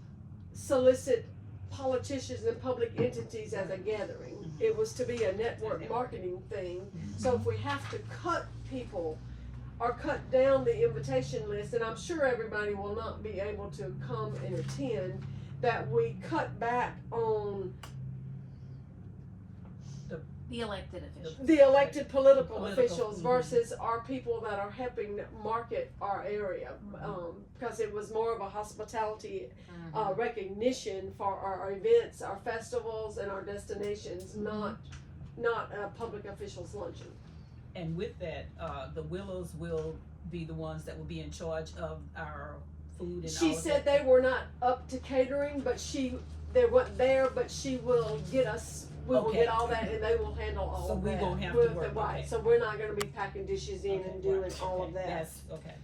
solicit politicians and public entities as a gathering. It was to be a network marketing thing. So if we have to cut people or cut down the invitation list, and I'm sure everybody will not be able to come and attend, that we cut back on The elected officials. the elected political Political, officials mhm. versus our people that are helping market our area. Because it was more of a hospitality recognition for our events, our festivals, and our destinations, not a public officials luncheon. And with that, the Willows will be the ones that will be in charge of our food and all She of said that. they were not up to catering, but they weren't there, but she will get us. We will Okay. get all that, and they will handle all So of we that. won't have to With work, right. okay. So we're not going to be packing dishes in Okay, and doing right, all okay, of that. That's, okay.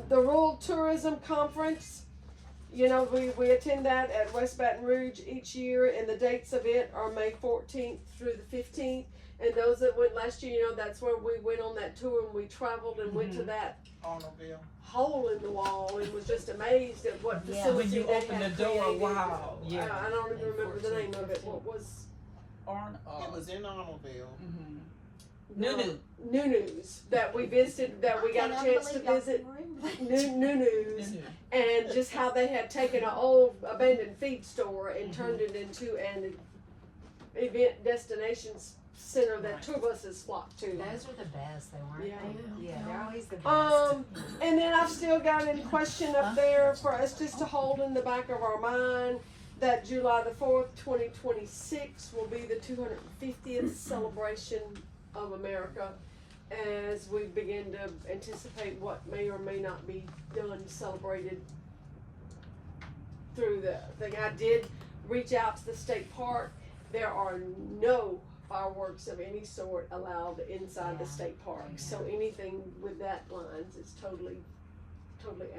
The Rural Tourism Conference, you know, we attend that at West Baton Rouge each year, and the dates of it are May 14th through the 15th. And those that went last year, you know, that's where we went on that tour, and we traveled and went to that Honorville. hole in the wall and was just amazed at what Yeah. facility When you they open the had door, created. wow, yeah. I don't even remember the name of it. What was It was in Honorville. Nunu's that we visited, that we got a chance to visit. Nunu's, and just how they had taken an old abandoned feed store and turned it into an event destinations center that Right. tour buses flock to. Those are the best, though, aren't Yeah. they? Yeah, they're always the best. And then I've still got in question up there for us just to hold in the back of our mind that July the 4th, 2026 will be the 250th celebration of America, as we begin to anticipate what may or may not be done, celebrated through the thing. I did reach out to the state park. There are no fireworks of any sort allowed inside the Yeah. state park. So anything with that lines is totally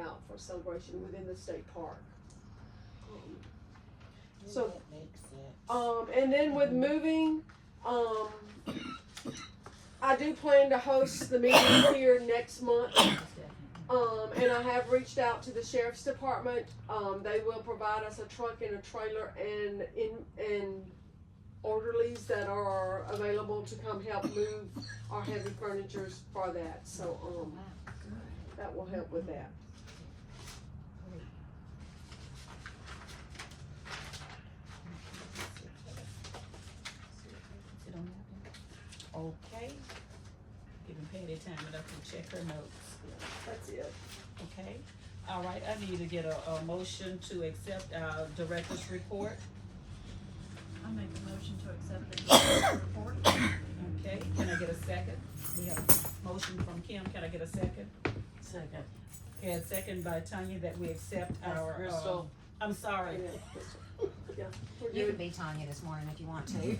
out for celebration within the state park. So, That makes sense. and then with moving, I do plan to host the meeting here next month. And I have reached out to the sheriff's department. They will provide us a truck and a trailer and orderlies that are available to come help move our heavy furnitures for that. So, that will help with that. Okay. Giving Patty time enough to check her notes. That's it. Okay. All right, I need to get a motion to accept our director's report. I make a motion to accept the director's report. Okay, can I get a second? We have a motion from Kim, can I get a second? Second. Okay, a second by Tanya that we accept our, Crystal. I'm sorry. Yeah, we're You good. can be Tanya this morning if you want to.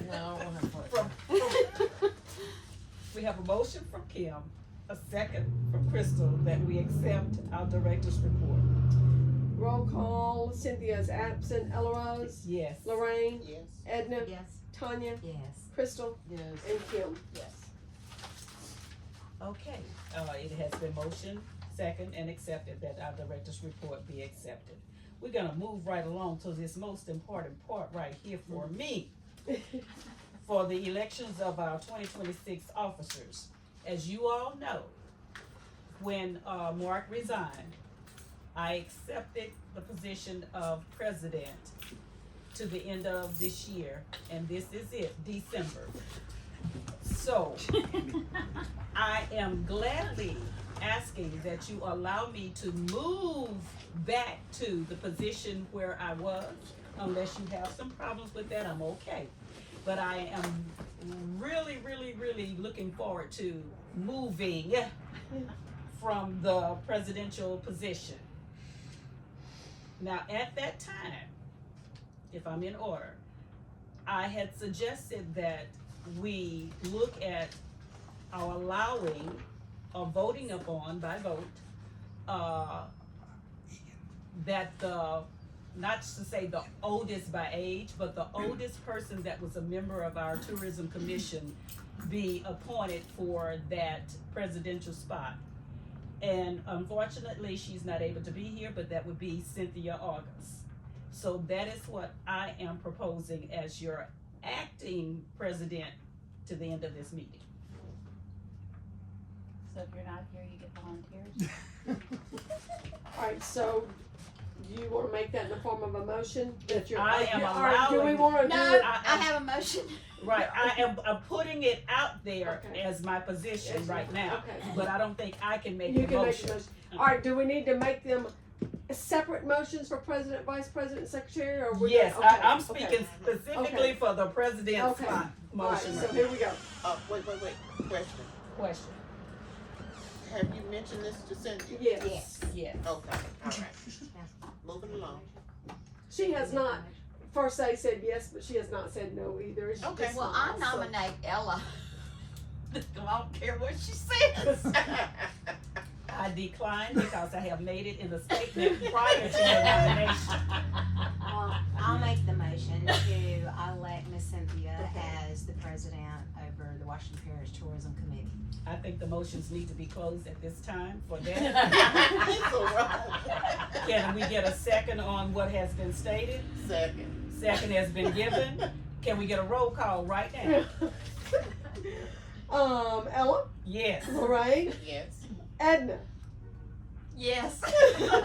No, I want to put. From, we have a motion from Kim, a second from Crystal that we accept our director's report. Roll call. Cynthia's absent. Ella Rose, Yes. Lorraine, Yes. Edna, Yes. Tanya, Yes. Crystal, Yes. and Kim. Yes. Okay, it has been motioned, second, and accepted that our director's report be accepted. We're gonna move right along to this most important part right here for me, for the elections of our 2026 officers. As you all know, when Mark resigned, I accepted the position of president to the end of this year, and this is it, December. So, I am gladly asking that you allow me to move back to the position where I was. Unless you have some problems with that, I'm okay. But I am really, really, really looking forward to moving from the presidential position. Now, at that time, if I'm in order, I had suggested that we look at our allowing or voting upon by vote, that the, not to say the oldest by age, but the oldest person that was a member of our tourism commission be appointed for that presidential spot. And unfortunately, she's not able to be here, but that would be Cynthia August. So that is what I am proposing as your acting president to the end of this meeting. So if you're not here, you get volunteers. Alright, so do you wanna make that in the form of a motion? That you're, I am alright, do we allowing- wanna do No, it? I have a motion. Right, I'm putting it out there Okay. as my position right now, Okay. but I don't think I can make You the can make motion. the motion. Alright, do we need to make them separate motions for president, vice president, and secretary, or we're Yes, gonna- okay, I'm okay. speaking specifically Okay. for the president's Okay. spot Alright, motion. so here we go. Wait, question. Question, Have you mentioned this to Cindy? Yes. yes. Okay, alright. Moving along. She has not, first they said yes, but she has not said no either. She Okay. just Well, I smiles, so- nominate Ella. I don't care what she says. I decline because I have made it in the statement prior to your nomination. I'll make the motion to elect Miss Cynthia as the president over the Washington Parish Tourism Committee. I think the motions need to be closed at this time for that. So wrong. Can we get a second on what has been stated? Second. Second has been given. Can we get a roll call right now? Ella, Yes. Lorraine, Yes. Edna, Yes.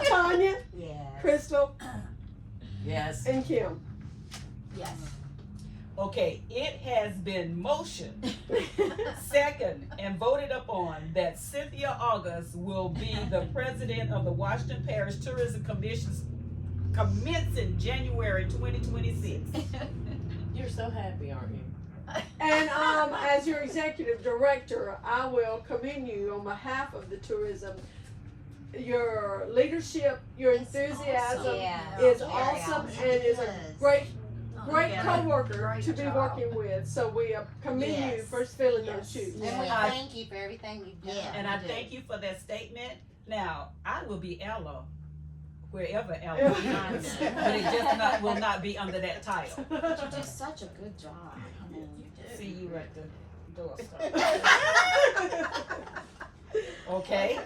Tanya, Yes. Crystal, Yes. and Kim. Yes. Okay, it has been motioned, second, and voted upon that Cynthia August will be the president of the Washington Parish Tourism Commission commencing January 2026. You're so happy, aren't you? And as your executive director, I will commend you on behalf of the tourism. Your leadership, your enthusiasm Yeah. is Very awesome awesome. and is a Yes. great Oh, great yeah. co-worker Great to be job. working with. So we commend you Yes. for filling Yes. those shoes. And we I- thank you for everything you've done. Yeah. And I do. thank you for that statement. Now, I will be Ella, wherever Ella is, but it just will not be under that title. But you do such a good job. I mean, you do. See you at the door. Okay?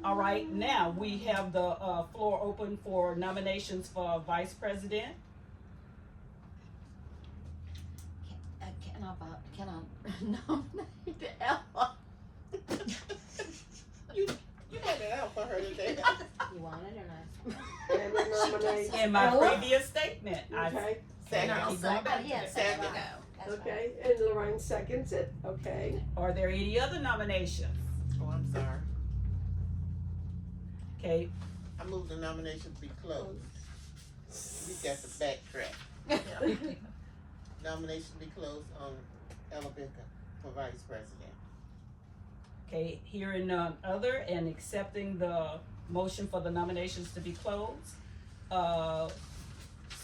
All right, now we have the floor open for nominations for vice president. Can I nominate Ella? You got it out for her today. You want it or not? And we nominate In my Ella. previous statement, I Okay, Second. keep going back to Yes, that. there we Second. go. That's fine. okay, and Lorraine seconds it, okay. Are there any other nominations? Oh, I'm sorry. Okay, I move the nomination to be closed. We got to backtrack. Nomination to be closed on Ella Baker for vice president. okay, hearing none other and accepting the motion for the nominations to be closed.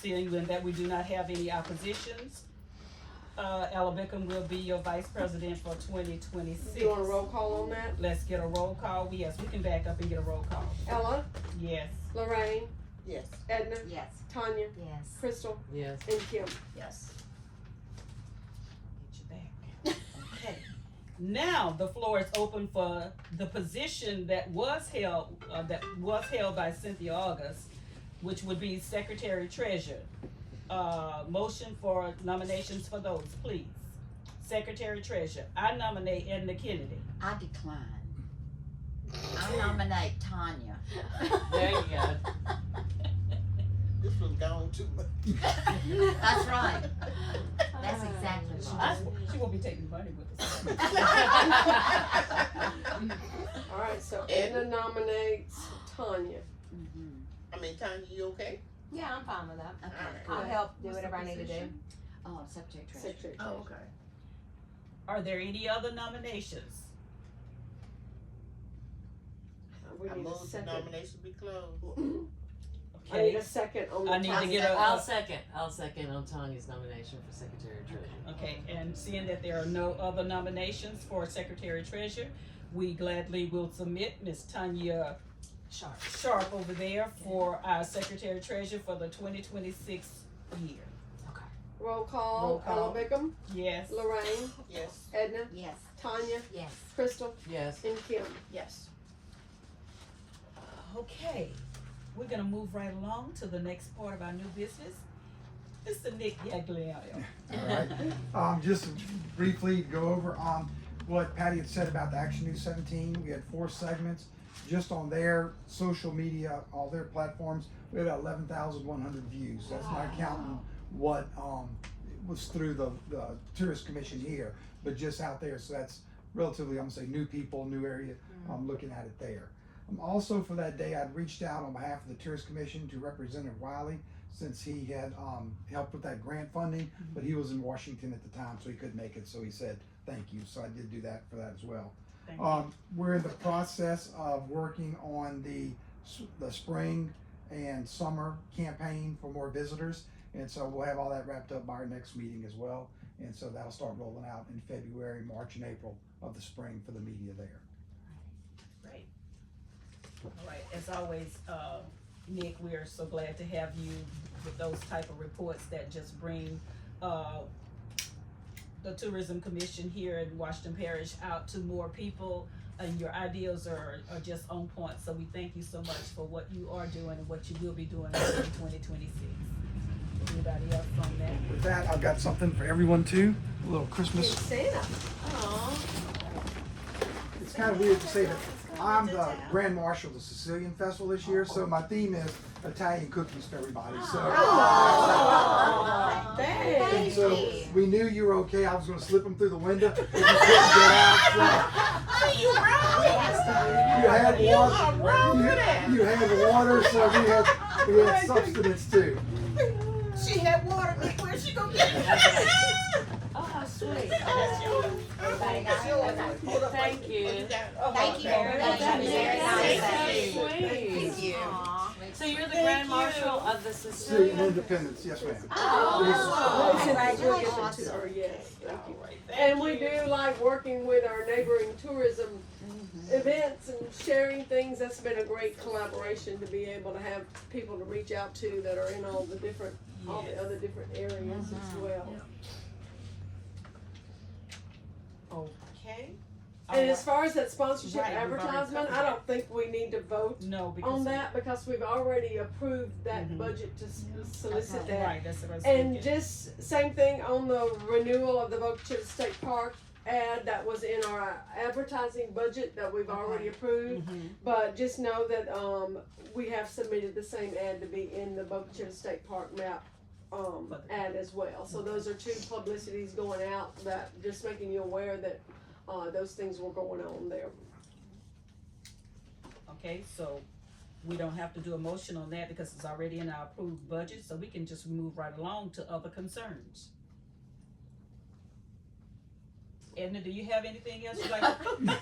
Seeing that we do not have any oppositions, Ella Bickham will be your vice president for 2026. Do you want a roll call on that? Let's get a roll call. Yes, we can back up and get a roll call. Ella, Yes. Lorraine, Yes. Edna, Yes. Tanya, Yes. Crystal, Yes. and Kim. Yes. Get you back. Okay. Now the floor is open for the position that was held by Cynthia August, which would be secretary treasurer. Motion for nominations for those, please. Secretary treasurer. I nominate Edna Kennedy. I decline. I nominate Tanya. There you go. This was gone too much. That's right. That's exactly right. She won't be taking money with us. Alright, so Edna nominates Tanya. Mhm. I mean, Tanya, you okay? Yeah, I'm fine with that. Okay. Alright. I'll good. help do What's the whatever I need to do. position? Oh, secretary treasurer. Secretary Oh, treasurer. okay. Are there any other nominations? We I need a move the second. nomination be closed. I need Okay, a second on the I need to topic. get I'll second on Tanya's nomination for Secretary Treasurer. okay, and seeing that there are no other nominations for Secretary Treasurer, we gladly will submit Ms. Tanya Sharp over there for our Secretary Treasurer for the 2026 year. Roll call. Roll call. Ella Bickham, Yes. Lorraine, Yes. Edna, Yes. Tanya, Yes. Crystal, Yes. and Kim. Yes. Okay, we're gonna move right along to the next part of our new business. Mr. Nick Yagliano. All right. Just briefly go over what Patty had said about the Action News 17. We had 4 segments just on their social media, all their platforms. We had 11,100 views. That's not counting what was through the Tourist Commission here, but just out there. So that's relatively, I'm gonna say, new people, new area. Looking at it there. Also for that day, I'd reached out on behalf of the Tourist Commission to Representative Wiley, since he had helped with that grant funding, but he was in Washington at the time, so he couldn't make it. So he said thank you. So I did do that for that as well. Thank you. We're in the process of working on the spring and summer campaign for more visitors, and so we'll have all that wrapped up by our next meeting as well. And so that'll start rolling out in February, March, and April of the spring for the media there. Great. All right, as always, Nick, we are so glad to have you with those type of reports that just bring the Tourism Commission here in Washington Parish out to more people, and your ideas are just on point. So we thank you so much for what you are doing and what you will be doing in 2026. Anybody else on that? With that, I've got something for everyone too. A little Christmas. Santa. It's kind of weird to say that I'm the Grand Marshal of the Sicilian Festival this year, so my theme is Italian cookies for everybody. So, and so we knew you were okay. I was going to slip them through the window if you couldn't get out. So. You had water. You had water, so we had substance too. She had water, Nick. Where's she gonna get it? Oh, how sweet. Everybody got it? Okay. Thank you. Thank you very much. That was very nice. Thank you. Aw. So you're the Grand Marshal of the City Sicilian. Independence, yes ma'am. Oh, Oh, you'll get awesome. the tour, yes, thank you. And we do like working with our neighboring tourism events and sharing things. That's been a great collaboration to be able to have people to reach out to that are in all the other different areas as well. Okay. And as far as that sponsorship Right, we've already advertisement, covered I don't think we need to vote No, because on that because we've already approved that budget to solicit that. Right, that's what I was And thinking. just same thing on the renewal of the Boca Chica State Park ad that was in our advertising budget that we've already approved. But just know that we have submitted the same ad to be in the Boca Chica State Park map ad as well. So those are 2 publicities going out that just making you aware that those things were going on there. Okay, so we don't have to do a motion on that because it's already in our approved budget, so we can just move right along to other concerns. Edna, do you have anything else you'd like to?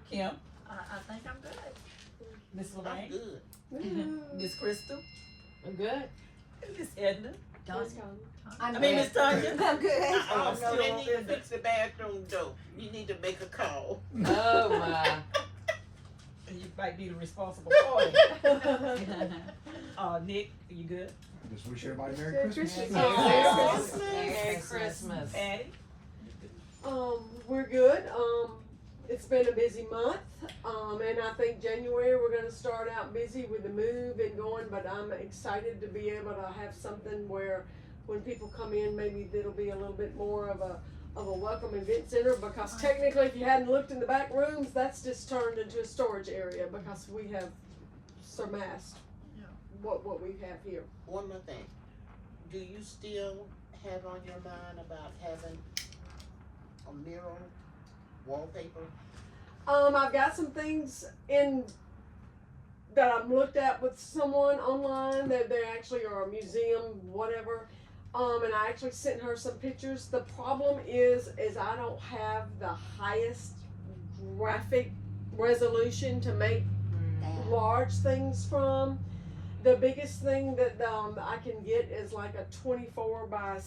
Kim, I think I'm good. Miss I'm Lorraine, good. Miss Crystal, I'm good. and Miss Edna. Miss Connie. I mean, Miss Tanya. I'm good. Oh, still no, they on need to business. fix the bathroom door. You need to make a call. Oh my. You might be the responsible party. Nick, are you good? Just wish everybody Merry Christmas. Merry Christmas. Addie? We're good. It's been a busy month. And I think January we're gonna start out busy with the move and going, but I'm excited to be able to have something where when people come in, maybe it'll be a little bit more of a welcome event center, because technically if you hadn't looked in the back rooms, that's just turned into a storage area because we have surmassed what we have here. One more thing. Do you still have on your mind about having a mural wallpaper? I've got some things in that I've looked at with someone online that they actually are a museum, whatever. And I actually sent her some pictures. The problem is I don't have the highest graphic resolution to make large things from. The biggest thing that I can get is like a 24 by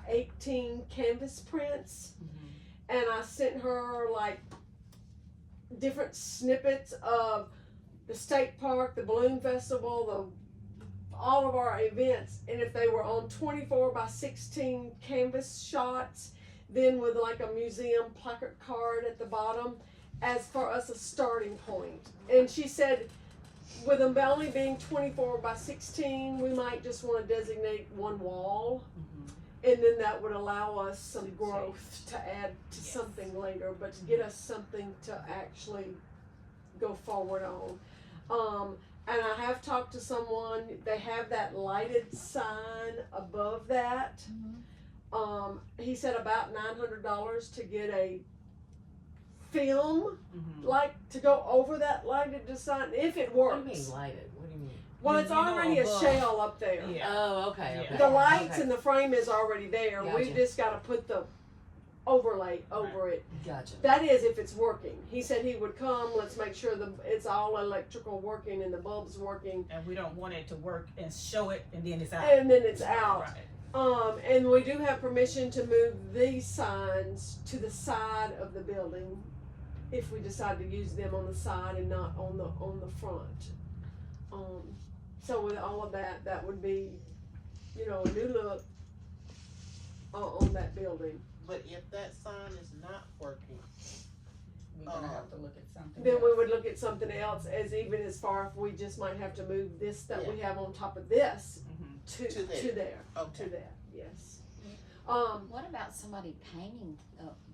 18 canvas prints. And I sent her like different snippets of the state park, the balloon festival, all of our events, and if they were on 24 by 16 canvas shots, then with like a museum placard card at the bottom as for us a starting point. And she said with them only being 24 by 16, we might just want to designate one wall, and then that would allow us some growth to add to something later, but to get us something to actually go forward on. And I have talked to someone, they have that lighted sign above that. He said about $900 to get a film, like to go over that lighted sign, if it works. What do you mean lighted? What do you mean? Well, You- it's you know already a above. shell up there. Yeah. Oh, okay, okay. The lights okay. and the frame is already there. Gotcha. We've just got to put the overlay over it. Gotcha. That is if it's working. He said he would come. Let's make sure it's all electrical working and the bulbs working, And we don't want it to work and show it and then it's out. and then it's out. Right. And we do have permission to move these signs to the side of the building if we decide to use them on the side and not on the front. So with all of that, that would be, a new look on that building. But if that sign is not working, We're gonna have to look at something Then else. we would look at something else, as far if we just might have to move this that we have on top of this Mhm. to there. okay. To that, yes. What about somebody painting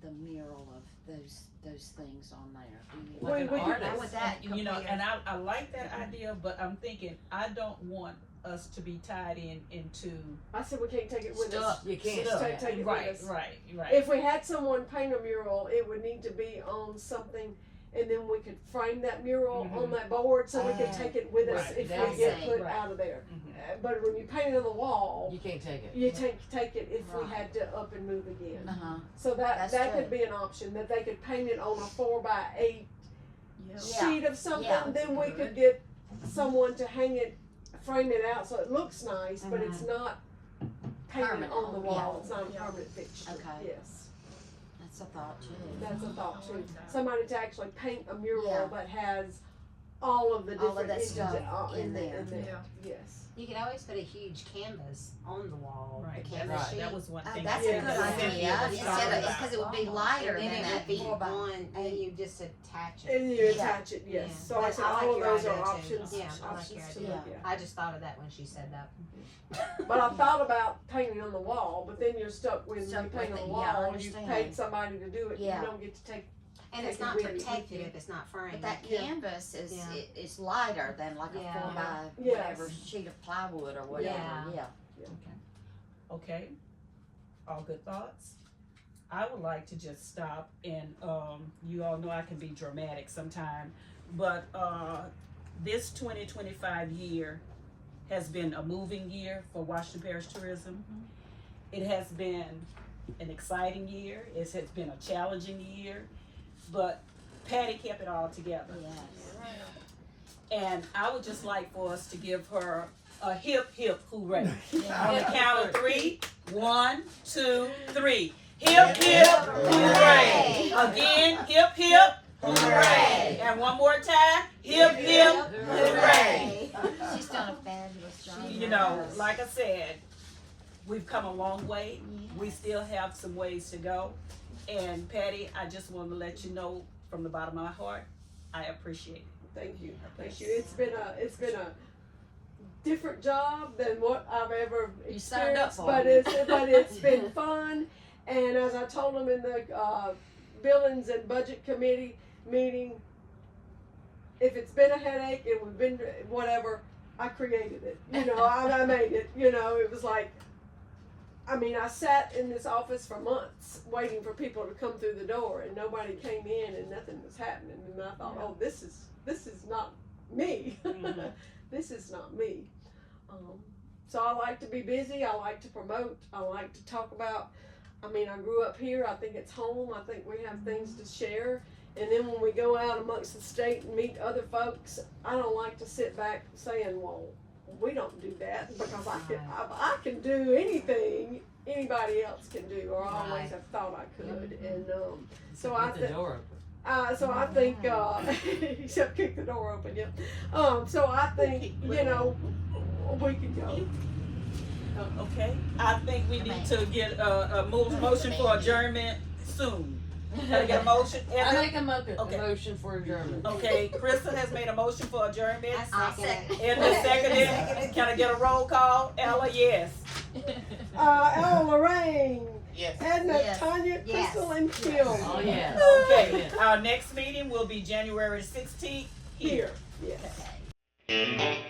the mural of those things on there? Do you- Like an we could- artist. How would that You know, compare? and I like that idea, but I'm thinking, I don't want us to be tied into I said we can't take it with us. Stuff, you can't. Just take it right, with us. right. If we had someone paint a mural, it would need to be on something, and then we could frame that mural on that board so we could take it with us Right, if that's we get it. put Right. out of there. Mhm. But when you paint it on the wall, You can't take it. you take it if we Right. had to up and move again. Uh-huh. So that That's could true. be an option, that they could paint it on a 4x8 Yeah. sheet of something. Yeah. Then we could get someone to hang it, frame it out so it looks nice, but it's not painted Permanent, on the wall. yeah. It's not a permanent fixture. Okay. Yes, That's a thought too. that's a thought too. Somebody to actually paint a mural Yeah. that has all of the All of different that images stuff in there. Yes. You could always put a huge canvas on the wall, Right, a that, canvas right. sheet. That was one thing. That's a a good good idea. idea. Yeah. Instead of, because it would be lighter And than then it that would be 4x8. on, and you just attach it. And you Yeah. attach it, yes. Yeah. So like I But said, I like all of your those are idea, too. options. Yeah, I like options your to idea. look at. I just thought of that when she said that. But I thought about painting on the wall, but then you're stuck when Stuck you paint with on the it, yeah, I wall, you understand. paid somebody to do it, Yeah. you don't get to take. And it's Take it not with you. protected if it's not framed. But that Yeah. canvas is Yeah. it's lighter than like a Yeah. 4x Yes. whatever sheet of plywood or whatever. Yeah. Okay, all good thoughts. I would like to just stop and, you all know I can be dramatic sometime, but, this 2025 year has been a moving year for Washington Parish Tourism. It has been an exciting year, it has been a challenging year, but Patty kept it all together. Yes. And I would just like for us to give her a hip, hip hooray. On the Yeah. count of 3, 1, 2, 3. Hip, hip, hooray. Again, hip, hip, hooray. And one more time, hip, hip, hooray. She's done a fabulous job. You know, like I said, we've come a long way. We still have some ways to go. And Patty, I just want to let you know from the bottom of my heart, I appreciate it. Thank you, thank you. It's been a different job than what I've ever You signed up experienced, for but it. it's been fun. And as I told them in the Billings and Budget Committee meeting, if it's been a headache and we've been whatever, I created it. You know, I made it. You know, it was like, I mean, I sat in this office for months waiting for people to come through the door, and nobody came in, and nothing was happening. And I thought, oh, this is not me. Mhm. This is not me. So I like to be busy. I like to promote. I like to talk about. I mean, I grew up here. I think it's home. I think we have things to share. And then when we go out amongst the state and meet other folks, I don't like to sit back saying, well, we don't do that, because I can do anything anybody else can do, or I always have thought I could. And so I Get the think. door So I think, except kick the door open, yeah. So I think, you know, we could go. Okay, I think we need to get a motion for adjournment soon. Gotta get a motion. I make a Okay. motion for adjournment. Okay, Krista has made a motion for adjournment. I second it. And seconded. Can I get a roll call? Ella, yes. Ella, Lorraine, Yes. Edna, Yes. Tanya, Yes. Crystal, and Kim. Oh, yeah. Okay, our next meeting will be January 16th here. Here, yes.